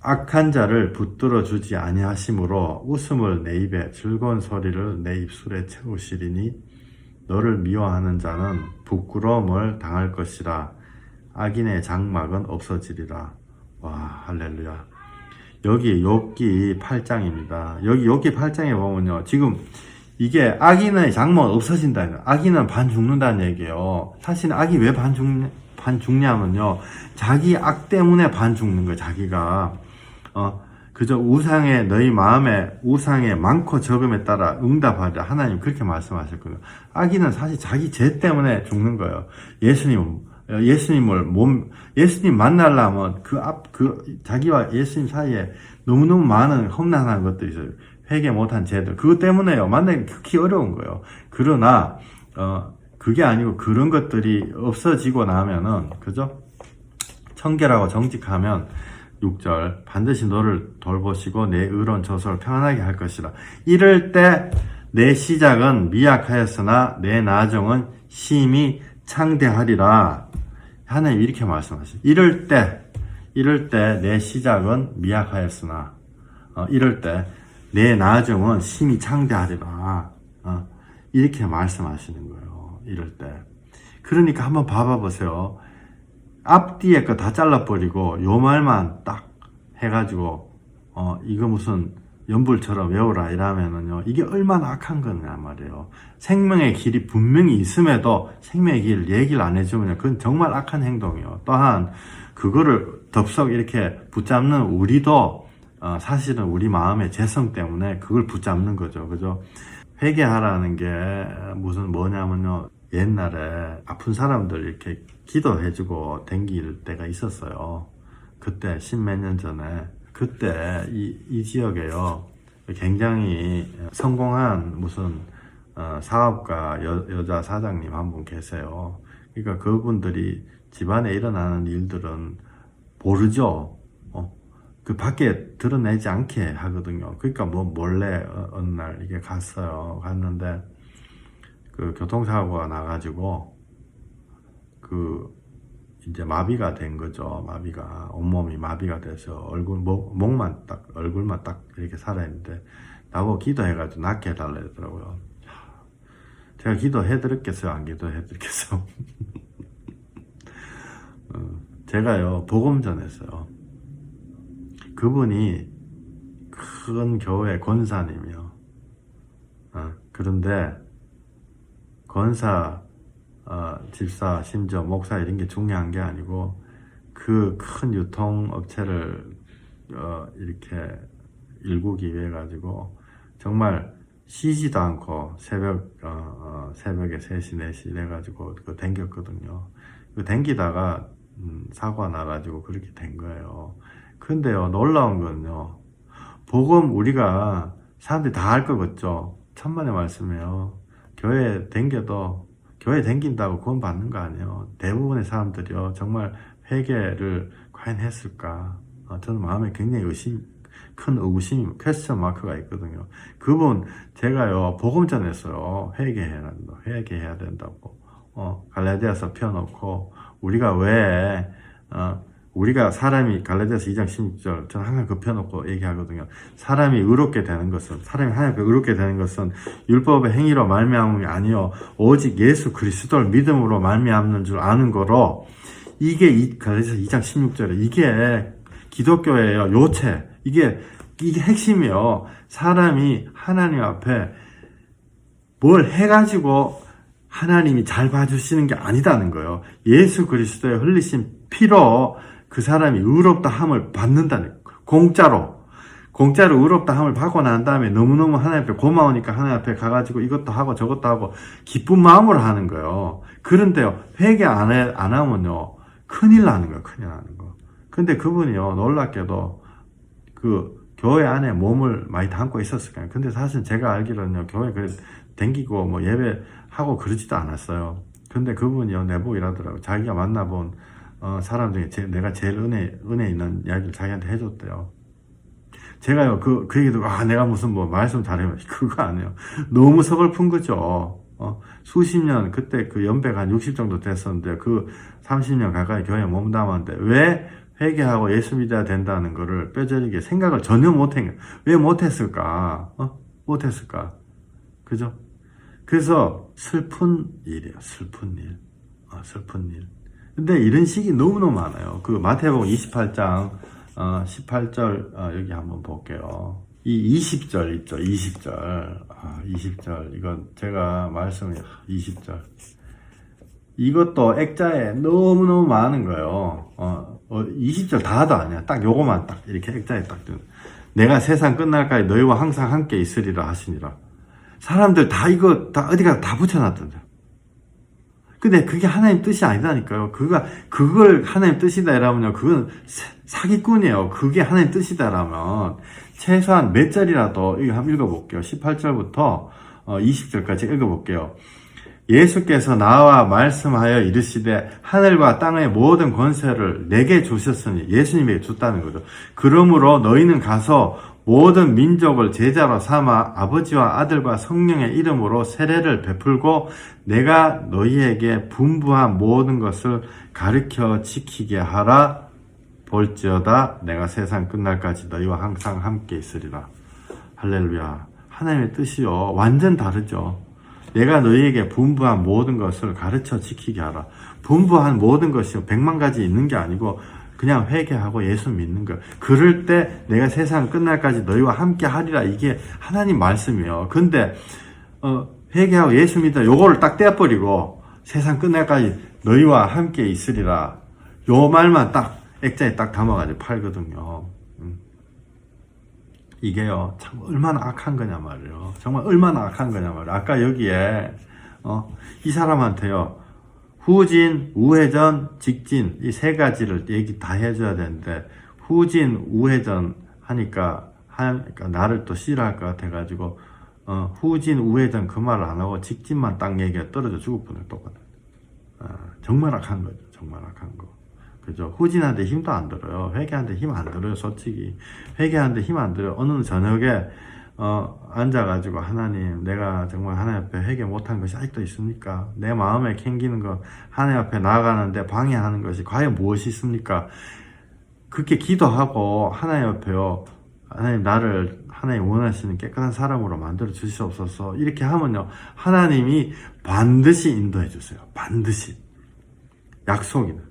S1: 악한 자를 붙들어 주지 아니하심으로 웃음을 내 입에 즐거운 소리를 내 입술에 채우시리니 너를 미워하는 자는 부끄러움을 당할 것이라. 악인의 장막은 없어지리라. 와 할렐루야. 여기 욥기 8장입니다. 여기 욥기 8장에 보면요. 지금 이게 악인의 장막은 없어진다. 악인은 반 죽는다는 얘기예요. 사실 악이 왜 반 죽냐면요. 자기 악 때문에 반 죽는 거예요. 자기가. 그저 우상에 너희 마음에 우상의 많고 적음에 따라 응답하리라. 하나님 그렇게 말씀하셨거든요. 악인은 사실 자기 죄 때문에 죽는 거예요. 예수님 만나려면 자기와 예수님 사이에 너무너무 많은 험난한 것들이 있어요. 회개 못한 죄들. 그것 때문에요. 만나기 극히 어려운 거예요. 그러나, 그게 아니고 그런 것들이 없어지고 나면은, 그죠? 청결하고 정직하면, 6절, 반드시 너를 돌보시고 내 의로운 저소를 평안하게 할 것이라. 이럴 때 내 시작은 미약하였으나 내 나중은 심히 창대하리라. 하나님 이렇게 말씀하시죠. 이럴 때 내 시작은 미약하였으나, 이럴 때 내 나중은 심히 창대하리라. 이렇게 말씀하시는 거예요. 이럴 때. 그러니까 한번 봐보세요. 앞뒤에 거 다 잘라버리고 요 말만 딱 해가지고 이거 무슨 연불처럼 외우라 이러면은요 이게 얼마나 악한 거냐 말이에요. 생명의 길이 분명히 있음에도 생명의 길 얘기를 안 해주면 그건 정말 악한 행동이에요. 또한 그거를 덥석 이렇게 붙잡는 우리도 사실은 우리 마음의 재성 때문에 그걸 붙잡는 거죠. 그죠? 회개하라는 게 무슨 뭐냐면요. 옛날에 아픈 사람들 이렇게 기도해주고 댕길 때가 있었어요. 그때 십몇 년 전에. 그때 이 지역에요. 굉장히 성공한 무슨 사업가 여자 사장님 한 분 계세요. 그러니까 그분들이 집안에 일어나는 일들은 모르죠. 그 밖에 드러내지 않게 하거든요. 그러니까 뭐 몰래 어느 날 이게 갔어요. 갔는데 그 교통사고가 나가지고 이제 마비가 된 거죠. 마비가 온몸이 마비가 돼서 목만 딱 얼굴만 딱 이렇게 살아있는데 나보고 기도해가지고 낫게 해달라 했더라고요. 제가 기도해드렸겠어요? 안 기도해드렸겠어요? 제가요 복음 전했어요. 그분이 큰 교회 권사님이요. 그런데 권사, 집사, 심지어 목사 이런 게 중요한 게 아니고 그 큰 유통업체를 이렇게 일구기 위해 가지고 정말 쉬지도 않고 새벽에 3시, 4시 이래가지고 그거 댕겼거든요. 그 댕기다가 사고가 나가지고 그렇게 된 거예요. 근데요, 놀라운 건요, 복음 우리가 사람들이 다 알 것 같죠? 천만의 말씀이에요. 교회 댕긴다고 구원 받는 거 아니에요. 대부분의 사람들이요, 정말 회개를 과연 했을까? 저는 마음에 굉장히 큰 의구심, 퀘스천 마크가 있거든요. 그분, 제가요, 복음 전했어요. 회개해야 된다고. 갈라디아서 펴놓고, 우리가 사람이, 갈라디아서 2장 16절, 저는 항상 그 펴놓고 얘기하거든요. 사람이 의롭게 되는 것은, 사람이 하나님께 의롭게 되는 것은 율법의 행위로 말미암음이 아니요 오직 예수 그리스도를 믿음으로 말미암는 줄 아는 거로, 이게 갈라디아서 2장 16절에 이게 기독교예요. 요체. 이게 핵심이요. 사람이 하나님 앞에 뭘 해가지고 하나님이 잘 봐주시는 게 아니다는 거예요. 예수 그리스도의 흘리신 피로 그 사람이 의롭다 함을 받는다는 거예요. 공짜로 의롭다 함을 받고 난 다음에 너무너무 하나님 앞에 고마우니까 하나님 앞에 가가지고 이것도 하고 저것도 하고 기쁜 마음으로 하는 거예요. 그런데요, 회개 안 하면요, 큰일 나는 거예요. 큰일 나는 거. 근데 그분이요, 놀랍게도 그 교회 안에 몸을 많이 담고 있었을 거예요. 근데 사실 제가 알기로는요, 교회 댕기고 뭐 예배하고 그러지도 않았어요. 근데 그분이요, 내보고 이러더라고요. 자기가 만나본 사람 중에 내가 제일 은혜 있는 이야기를 자기한테 해줬대요. 제가요, 그 얘기 듣고, 내가 무슨 말씀 잘해요. 그거 아니에요. 너무 서글픈 거죠. 수십 년, 그때 그 연배가 한 60 정도 됐었는데, 그 30년 가까이 교회에 몸담았는데, 왜 회개하고 예수 믿어야 된다는 거를 뼈저리게 생각을 전혀 왜 못했을까? 못했을까? 그죠? 그래서 슬픈 일이에요. 슬픈 일. 슬픈 일. 근데 이런 식이 너무너무 많아요. 그 마태복음 28장 18절 여기 한번 볼게요. 이 20절 있죠. 20절. 20절. 이건 제가 말씀을 20절. 이것도 액자에 너무너무 많은 거예요. 20절 다도 아니야. 딱 요거만 딱 이렇게 액자에 딱 내가 세상 끝날까지 너희와 항상 함께 있으리라 하시니라. 사람들 다 이거 다 어디가 다 붙여놨던데. 근데 그게 하나님 뜻이 아니다니까요. 그걸 하나님 뜻이다 이러면요, 그건 사기꾼이에요. 그게 하나님 뜻이다라면 최소한 몇 절이라도 이거 한번 읽어볼게요. 18절부터 20절까지 읽어볼게요. 예수께서 나와 말씀하여 이르시되 하늘과 땅의 모든 권세를 내게 주셨으니, 예수님에게 줬다는 거죠. 그러므로 너희는 가서 모든 민족을 제자로 삼아 아버지와 아들과 성령의 이름으로 세례를 베풀고 내가 너희에게 분부한 모든 것을 가르쳐 지키게 하라. 볼지어다 내가 세상 끝날까지 너희와 항상 함께 있으리라. 할렐루야. 하나님의 뜻이요, 완전 다르죠. 내가 너희에게 분부한 모든 것을 가르쳐 지키게 하라. 분부한 모든 것이 100만 가지 있는 게 아니고 그냥 회개하고 예수 믿는 거예요. 그럴 때 내가 세상 끝날까지 너희와 함께 하리라. 이게 하나님 말씀이에요. 근데 회개하고 예수 믿다 요거를 딱 떼어버리고 세상 끝날까지 너희와 함께 있으리라. 요 말만 딱 액자에 딱 담아가지고 팔거든요. 이게요, 참 얼마나 악한 거냐 말이에요. 정말 얼마나 악한 거냐 말이에요. 아까 여기에 이 사람한테요, 후진, 우회전, 직진, 이 세 가지를 얘기 다 해줘야 되는데, 후진, 우회전 하니까 나를 또 싫어할 것 같아가지고 후진, 우회전 그 말을 안 하고 직진만 딱 얘기해 떨어져 죽을 뻔해. 똑같아. 정말 악한 거죠. 정말 악한 거. 그죠? 후진한테 힘도 안 들어요. 회개하는데 힘 안 들어요. 솔직히 회개하는데 힘 안 들어요. 어느 저녁에 앉아가지고 하나님, 내가 정말 하나님 앞에 회개 못한 것이 아직도 있습니까? 내 마음에 캥기는 것, 하나님 앞에 나아가는데 방해하는 것이 과연 무엇이 있습니까? 그렇게 기도하고 하나님 앞에요, 하나님 나를 하나님 원하시는 깨끗한 사람으로 만들어 주시옵소서. 이렇게 하면요, 하나님이 반드시 인도해 주세요. 반드시. 약속이다.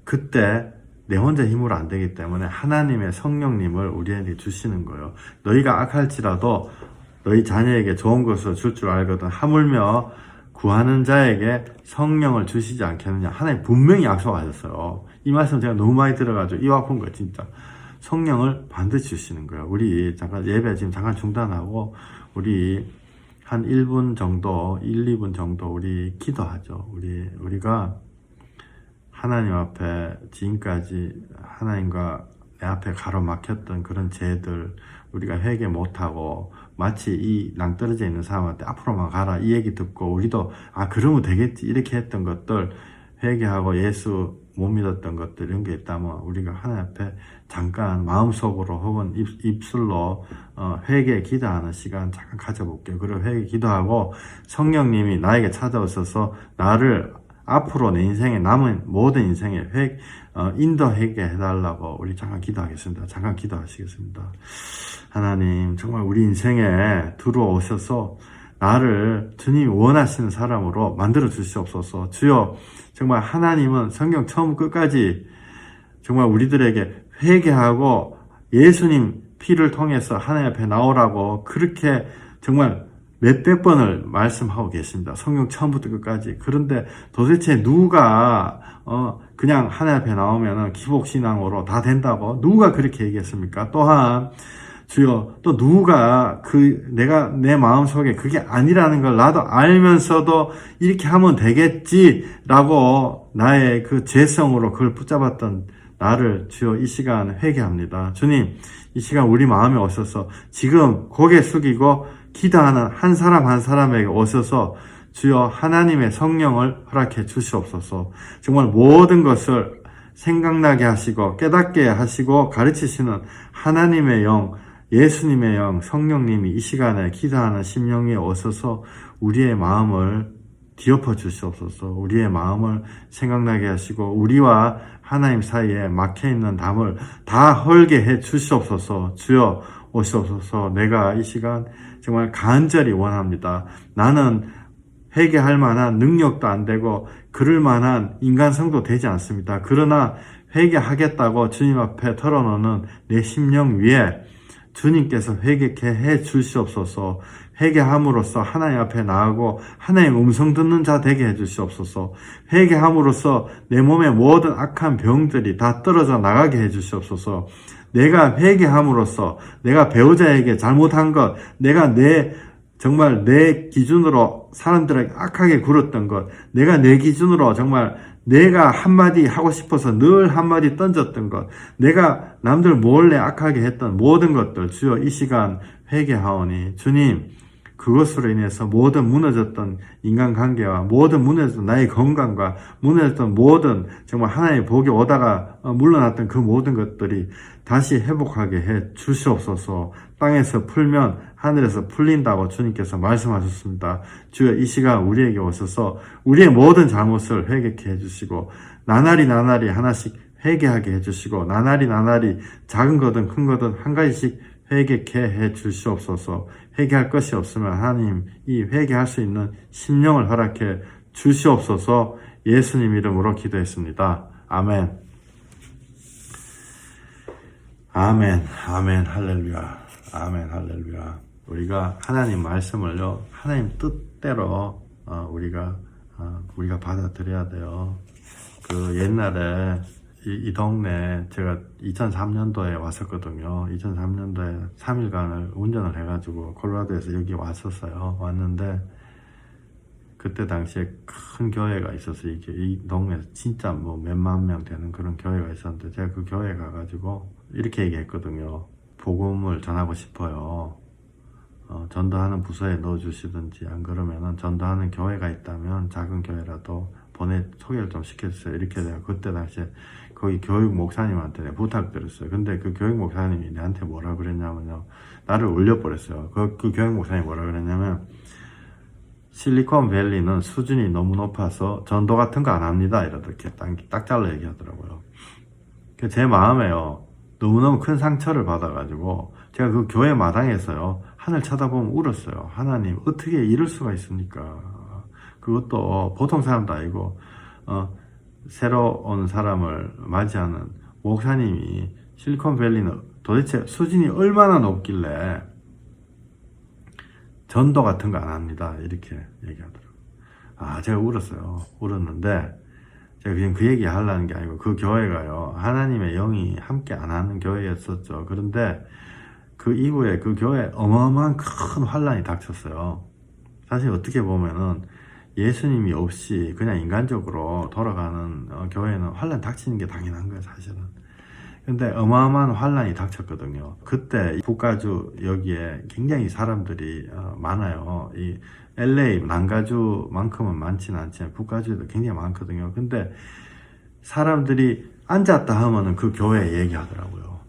S1: 그때 내 혼자 힘으로 안 되기 때문에 하나님의 성령님을 우리에게 주시는 거예요. 너희가 악할지라도 너희 자녀에게 좋은 것을 줄 줄 알거든. 하물며 구하는 자에게 성령을 주시지 않겠느냐. 하나님 분명히 약속하셨어요. 이 말씀 제가 너무 많이 들어가지고 입 아픈 거예요, 진짜. 성령을 반드시 주시는 거예요. 우리 잠깐 예배 지금 잠깐 중단하고 우리 한 1분 정도, 1, 2분 정도 우리 기도하죠. 우리가 하나님 앞에 지금까지 하나님과 내 앞에 가로막혔던 그런 죄들 우리가 회개 못하고 마치 이 낭떠러져 있는 사람한테 앞으로만 가라 이 얘기 듣고 우리도 그러면 되겠지 이렇게 했던 것들 회개하고 예수 못 믿었던 것들 이런 게 있다면 우리가 하나님 앞에 잠깐 마음속으로 혹은 입술로 회개 기도하는 시간 잠깐 가져볼게요. 그리고 회개 기도하고 성령님이 나에게 찾아오셔서 나를 앞으로 내 인생에 남은 모든 인생에 인도하게 해달라고 우리 잠깐 기도하겠습니다. 잠깐 기도하시겠습니다. 하나님 정말 우리 인생에 들어오셔서 나를 주님이 원하시는 사람으로 만들어 주시옵소서. 주여 정말 하나님은 성경 처음 끝까지 정말 우리들에게 회개하고 예수님 피를 통해서 하나님 앞에 나오라고 그렇게 정말 몇백 번을 말씀하고 계십니다. 성경 처음부터 끝까지. 그런데 도대체 누가 그냥 하나님 앞에 나오면은 기복신앙으로 다 된다고 누가 그렇게 얘기했습니까? 또한 주여 또 누가 내가 내 마음속에 그게 아니라는 걸 나도 알면서도 이렇게 하면 되겠지라고 나의 그 죄성으로 그걸 붙잡았던 나를 주여 이 시간 회개합니다. 주님 이 시간 우리 마음에 오셔서 지금 고개 숙이고 기도하는 한 사람 한 사람에게 오셔서 주여 하나님의 성령을 허락해 주시옵소서. 정말 모든 것을 생각나게 하시고 깨닫게 하시고 가르치시는 하나님의 영, 예수님의 영, 성령님이 이 시간에 기도하는 심령에 오셔서 우리의 마음을 뒤엎어 주시옵소서. 우리의 마음을 생각나게 하시고 우리와 하나님 사이에 막혀있는 담을 다 헐게 해 주시옵소서. 주여 오시옵소서. 내가 이 시간 정말 간절히 원합니다. 나는 회개할 만한 능력도 안 되고 그럴 만한 인간성도 되지 않습니다. 그러나 회개하겠다고 주님 앞에 털어놓는 내 심령 위에 주님께서 회개케 해 주시옵소서. 회개함으로써 하나님 앞에 나아가고 하나님 음성 듣는 자 되게 해 주시옵소서. 회개함으로써 내 몸의 모든 악한 병들이 다 떨어져 나가게 해 주시옵소서. 내가 회개함으로써 내가 배우자에게 잘못한 것, 내가 정말 내 기준으로 사람들에게 악하게 굴었던 것, 내가 내 기준으로 정말 내가 한마디 하고 싶어서 늘 한마디 던졌던 것, 내가 남들 몰래 악하게 했던 모든 것들 주여 이 시간 회개하오니 주님 그것으로 인해서 모든 무너졌던 인간관계와 모든 무너졌던 나의 건강과 무너졌던 모든 정말 하나님의 복이 오다가 물러났던 그 모든 것들이 다시 회복하게 해 주시옵소서. 땅에서 풀면 하늘에서 풀린다고 주님께서 말씀하셨습니다. 주여 이 시간 우리에게 오셔서 우리의 모든 잘못을 회개케 해주시고 나날이 하나씩 회개하게 해주시고 나날이 작은 거든 큰 거든 한 가지씩 회개케 해 주시옵소서. 회개할 것이 없으면 하나님 이 회개할 수 있는 심령을 허락해 주시옵소서. 예수님 이름으로 기도했습니다. 아멘. 아멘. 아멘. 할렐루야. 아멘. 할렐루야. 우리가 하나님 말씀을요, 하나님 뜻대로 우리가 받아들여야 돼요. 그 옛날에 이 동네 제가 2003년도에 왔었거든요. 2003년도에 3일간을 운전을 해가지고 콜로라도에서 여기 왔었어요. 왔는데 그때 당시에 큰 교회가 있어서 이 동네에서 진짜 뭐 몇만 명 되는 그런 교회가 있었는데 제가 그 교회 가가지고 이렇게 얘기했거든요. 복음을 전하고 싶어요. 전도하는 부서에 넣어주시든지 안 그러면은 전도하는 교회가 있다면 작은 교회라도 소개를 좀 시켜주세요. 이렇게 내가 그때 당시에 거기 교육 목사님한테 내가 부탁드렸어요. 근데 그 교육 목사님이 내한테 뭐라 그랬냐면요. 나를 올려버렸어요. 그 교육 목사님이 뭐라 그랬냐면, 실리콘밸리는 수준이 너무 높아서 전도 같은 거 안 합니다. 이렇게 딱 잘라 얘기하더라고요. 제 마음에요. 너무너무 큰 상처를 받아가지고, 제가 그 교회 마당에서요, 하늘 쳐다보면 울었어요. 하나님, 어떻게 이럴 수가 있습니까? 그것도 보통 사람도 아니고, 새로 온 사람을 맞이하는 목사님이 실리콘밸리는 도대체 수준이 얼마나 높길래 전도 같은 거 안 합니다. 이렇게 얘기하더라고요. 제가 울었어요. 울었는데, 제가 그냥 그 얘기 하려는 게 아니고, 그 교회가요, 하나님의 영이 함께 안 하는 교회였었죠. 그런데 그 이후에 그 교회에 어마어마한 큰 환란이 닥쳤어요. 사실 어떻게 보면은 예수님이 없이 그냥 인간적으로 돌아가는 교회는 환란 닥치는 게 당연한 거예요, 사실은. 근데 어마어마한 환란이 닥쳤거든요. 그때 북가주 여기에 굉장히 사람들이 많아요. 이 LA 남가주만큼은 많지는 않지만 북가주에도 굉장히 많거든요. 근데 사람들이 앉았다 하면은 그 교회 얘기하더라고요.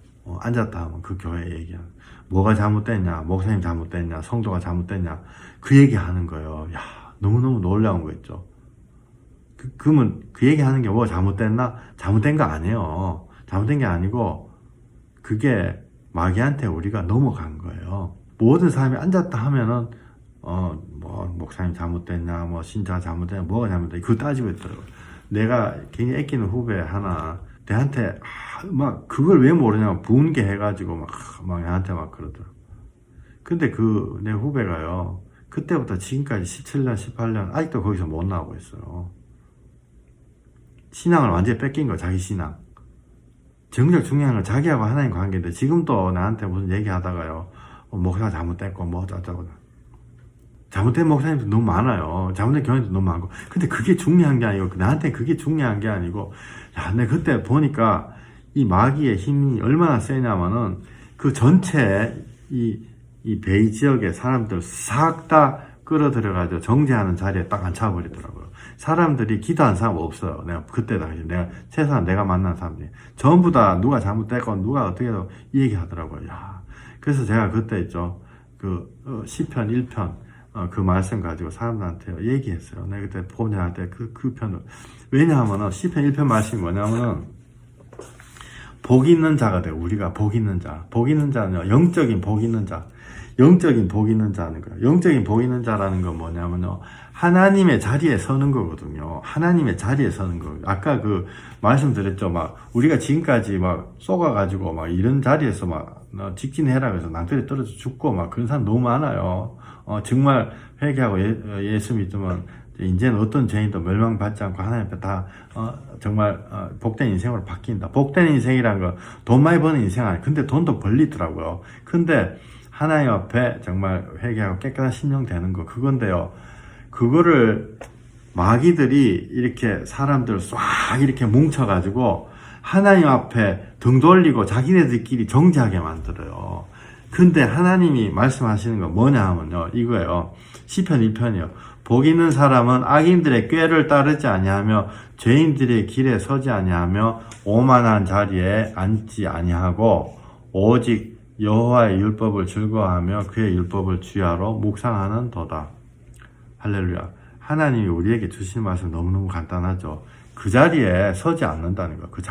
S1: 앉았다 하면 그 교회 얘기하는, 뭐가 잘못됐냐, 목사님 잘못됐냐, 성도가 잘못됐냐, 그 얘기하는 거예요. 야, 너무너무 놀라운 거 있죠. 그러면 그 얘기하는 게 뭐 잘못됐나? 잘못된 거 아니에요. 잘못된 게 아니고, 그게 마귀한테 우리가 넘어간 거예요. 모든 사람이 앉았다 하면은, 뭐, 목사님 잘못됐냐, 뭐, 신자 잘못됐냐, 뭐가 잘못됐냐, 그거 따지고 있더라고요. 내가 굉장히 아끼는 후배 하나, 내한테, 막, 그걸 왜 모르냐, 부은게 해가지고, 막 나한테 막 그러더라고요. 근데 내 후배가요, 그때부터 지금까지 17년, 18년, 아직도 거기서 못 나오고 있어요. 신앙을 완전히 뺏긴 거야, 자기 신앙. 정작 중요한 건 자기하고 하나님 관계인데, 지금도 나한테 무슨 얘기 하다가요, 목사가 잘못됐고, 뭐 어쩌고. 잘못된 목사님도 너무 많아요. 잘못된 교회도 너무 많고. 근데 그게 중요한 게 아니고, 나한테 그게 중요한 게 아니고, 야, 내가 그때 보니까 이 마귀의 힘이 얼마나 세냐면은, 그 전체 이 베이 지역의 사람들 싹 다 끌어들여가지고 정죄하는 자리에 딱 앉혀버리더라고요. 사람들이 기도한 사람 없어요. 내가 그때 당시 최소한 내가 만난 사람들이 전부 다 누가 잘못됐건 누가 어떻게 해도 이 얘기 하더라고요. 야, 그래서 제가 그때 있죠, 시편 1편 그 말씀 가지고 사람들한테 얘기했어요. 내가 그때 보내할 때 그 편을, 왜냐하면은 시편 1편 말씀이 뭐냐면은, 복 있는 자가 돼요. 우리가 복 있는 자. 복 있는 자는요, 영적인 복 있는 자. 영적인 복 있는 자는 거예요. 영적인 복 있는 자라는 건 뭐냐면요, 하나님의 자리에 서는 거거든요. 하나님의 자리에 서는 거. 아까 말씀드렸죠. 막, 우리가 지금까지 막 쏘가가지고 막 이런 자리에서 막 직진해라 그래서 낭떠러지 떨어져 죽고 막 그런 사람 너무 많아요. 정말 회개하고 예수 믿으면 이제는 어떤 죄인도 멸망받지 않고 하나님 앞에 다 정말 복된 인생으로 바뀐다. 복된 인생이란 거 돈 많이 버는 인생 아니에요. 근데 돈도 벌리더라고요. 근데 하나님 앞에 정말 회개하고 깨끗한 심령 되는 거, 그건데요, 그거를 마귀들이 이렇게 사람들 싹 이렇게 뭉쳐가지고 하나님 앞에 등 돌리고 자기네들끼리 정죄하게 만들어요. 근데 하나님이 말씀하시는 건 뭐냐 하면요, 이거예요. 시편 1편이요. 복 있는 사람은 악인들의 꾀를 따르지 아니하며 죄인들의 길에 서지 아니하며 오만한 자리에 앉지 아니하고 오직 여호와의 율법을 즐거워하며 그의 율법을 주야로 묵상하는 도다. 할렐루야. 하나님이 우리에게 주신 말씀 너무너무 간단하죠. 그 자리에 서지 않는다는 거. 그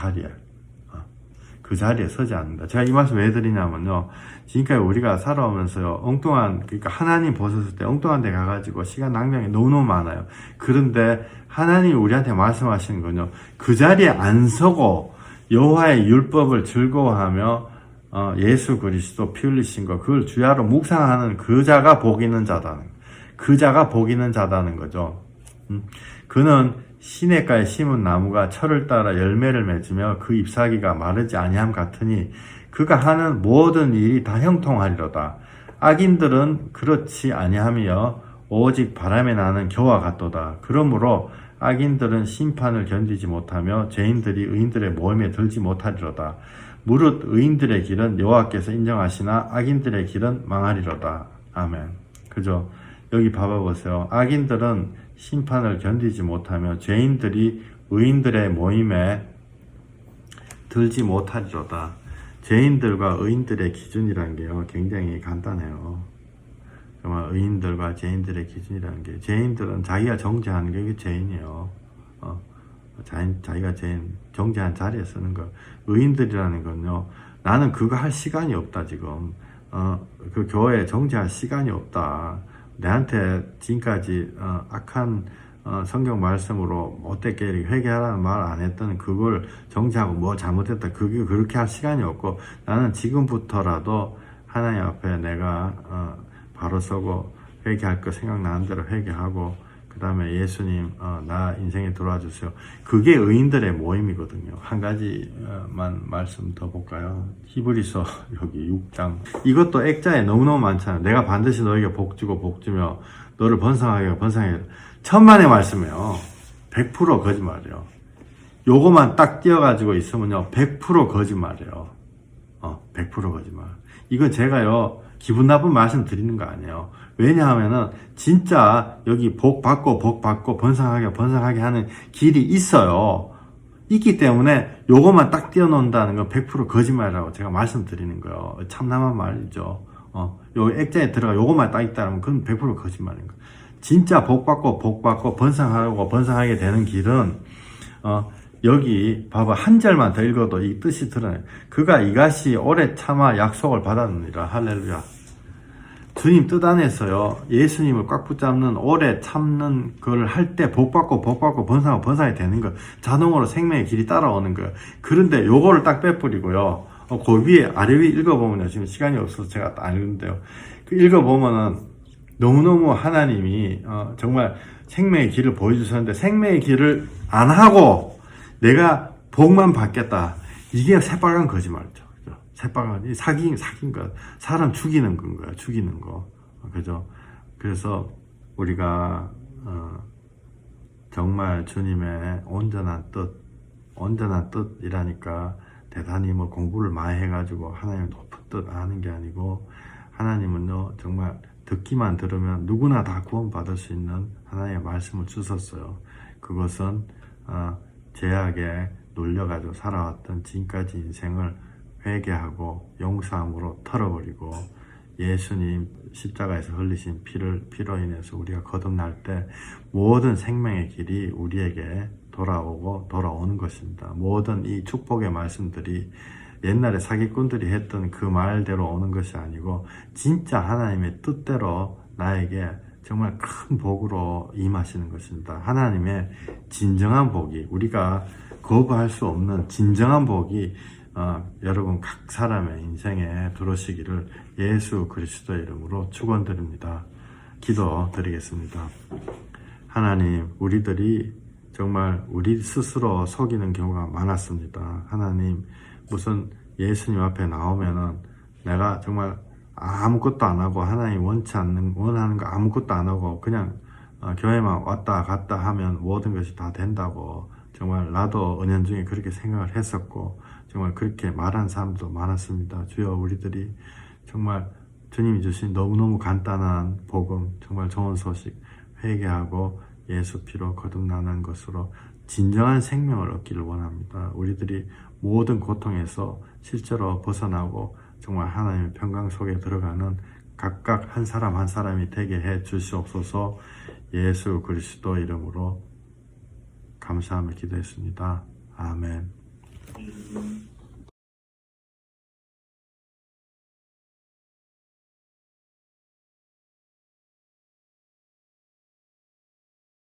S1: 자리에 서지 않는다. 제가 이 말씀 왜 드리냐면요, 지금까지 우리가 살아오면서요, 그러니까 하나님 보셨을 때 엉뚱한 데 가가지고 시간 낭비한 게 너무너무 많아요. 그런데 하나님이 우리한테 말씀하시는 건요, 그 자리에 안 서고 여호와의 율법을 즐거워하며 예수 그리스도 피 흘리신 거, 그걸 주야로 묵상하는 그 자가 복 있는 자다는, 그 자가 복 있는 자다는 거죠. 그는 시냇가에 심은 나무가 철을 따라 열매를 맺으며 그 잎사귀가 마르지 아니함 같으니 그가 하는 모든 일이 다 형통하리로다. 악인들은 그렇지 아니하며 오직 바람에 나는 겨와 같도다. 그러므로 악인들은 심판을 견디지 못하며 죄인들이 의인들의 모임에 들지 못하리로다. 무릇 의인들의 길은 여호와께서 인정하시나 악인들의 길은 망하리로다. 아멘. 그죠? 여기 봐보세요. 악인들은 심판을 견디지 못하며 죄인들이 의인들의 모임에 들지 못하리로다. 죄인들과 의인들의 기준이라는 게요, 굉장히 간단해요. 정말 의인들과 죄인들의 기준이라는 게, 죄인들은 자기가 정죄하는 게 그게 죄인이에요. 자기가 죄인, 정죄한 자리에 쓰는 거. 의인들이라는 건요, 나는 그거 할 시간이 없다, 지금. 그 교회에 정죄할 시간이 없다. 내한테 지금까지, 악한, 성경 말씀으로 못되게 회개하라는 말 안 했던 그걸 정죄하고 뭐 잘못했다. 그게 그렇게 할 시간이 없고, 나는 지금부터라도 하나님 앞에 내가, 바로 서고 회개할 거 생각나는 대로 회개하고, 그 다음에 예수님, 나 인생에 들어와 주세요. 그게 의인들의 모임이거든요. 한 가지만 말씀 더 볼까요? 히브리서 여기 6장. 이것도 액자에 너무너무 많잖아요. 내가 반드시 너에게 복 주고 복 주며 너를 번성하게 번성하게. 천만의 말씀이에요. 100% 거짓말이에요. 요거만 딱 띄어가지고 있으면요, 100% 거짓말이에요. 100% 거짓말. 이건 제가요, 기분 나쁜 말씀 드리는 거 아니에요. 왜냐하면은, 진짜 여기 복 받고 번성하게 하는 길이 있어요. 있기 때문에 요거만 딱 띄어놓는다는 건 100% 거짓말이라고 제가 말씀드리는 거예요. 참남한 말이죠. 요 액자에 들어가 요거만 딱 있다면 그건 100% 거짓말인 거예요. 진짜 복 받고 번성하게 되는 길은, 여기 봐봐, 한 절만 더 읽어도 이 뜻이 드러나요. 그가 이같이 오래 참아 약속을 받았느니라. 할렐루야. 주님 뜻 안에서요, 예수님을 꽉 붙잡는 오래 참는 걸 할 때 복 받고 번성하게 되는 거, 자동으로 생명의 길이 따라오는 거예요. 그런데 요거를 딱 빼버리고요, 그 위에 아래 위 읽어보면요, 지금 시간이 없어서 제가 안 읽는데요, 그 읽어보면은 너무너무 하나님이 정말 생명의 길을 보여주셨는데, 생명의 길을 안 하고 내가 복만 받겠다, 이게 새빨간 거짓말이죠. 그죠? 새빨간, 사긴 거, 사람 죽이는 건가요? 죽이는 거. 그죠? 그래서 우리가 정말 주님의 온전한 뜻이라니까 대단히 뭐 공부를 많이 해가지고 하나님 높은 뜻 아는 게 아니고, 하나님은요, 정말 듣기만 들으면 누구나 다 구원받을 수 있는 하나님의 말씀을 주셨어요. 그것은 죄악에 놀려가지고 살아왔던 지금까지 인생을 회개하고 용서함으로 털어버리고, 예수님 십자가에서 흘리신 피로 인해서 우리가 거듭날 때 모든 생명의 길이 우리에게 돌아오는 것입니다. 모든 이 축복의 말씀들이 옛날에 사기꾼들이 했던 그 말대로 오는 것이 아니고, 진짜 하나님의 뜻대로 나에게 정말 큰 복으로 임하시는 것입니다. 하나님의 진정한 복이, 우리가 거부할 수 없는 진정한 복이 여러분 각 사람의 인생에 들어오시기를 예수 그리스도의 이름으로 축원드립니다. 기도드리겠습니다. 하나님, 우리들이 정말 우리 스스로 속이는 경우가 많았습니다. 하나님, 무슨 예수님 앞에 나오면은 내가 정말 아무것도 안 하고, 하나님 원하는 거 아무것도 안 하고 그냥 교회만 왔다 갔다 하면 모든 것이 다 된다고, 정말 나도 은연중에 그렇게 생각을 했었고, 정말 그렇게 말한 사람도 많았습니다. 주여, 우리들이 정말 주님이 주신 너무너무 간단한 복음, 정말 좋은 소식 회개하고 예수 피로 거듭나는 것으로 진정한 생명을 얻기를 원합니다. 우리들이 모든 고통에서 실제로 벗어나고 정말 하나님의 평강 속에 들어가는 각각 한 사람 한 사람이 되게 해 주시옵소서. 예수 그리스도 이름으로 감사하며 기도했습니다. 아멘.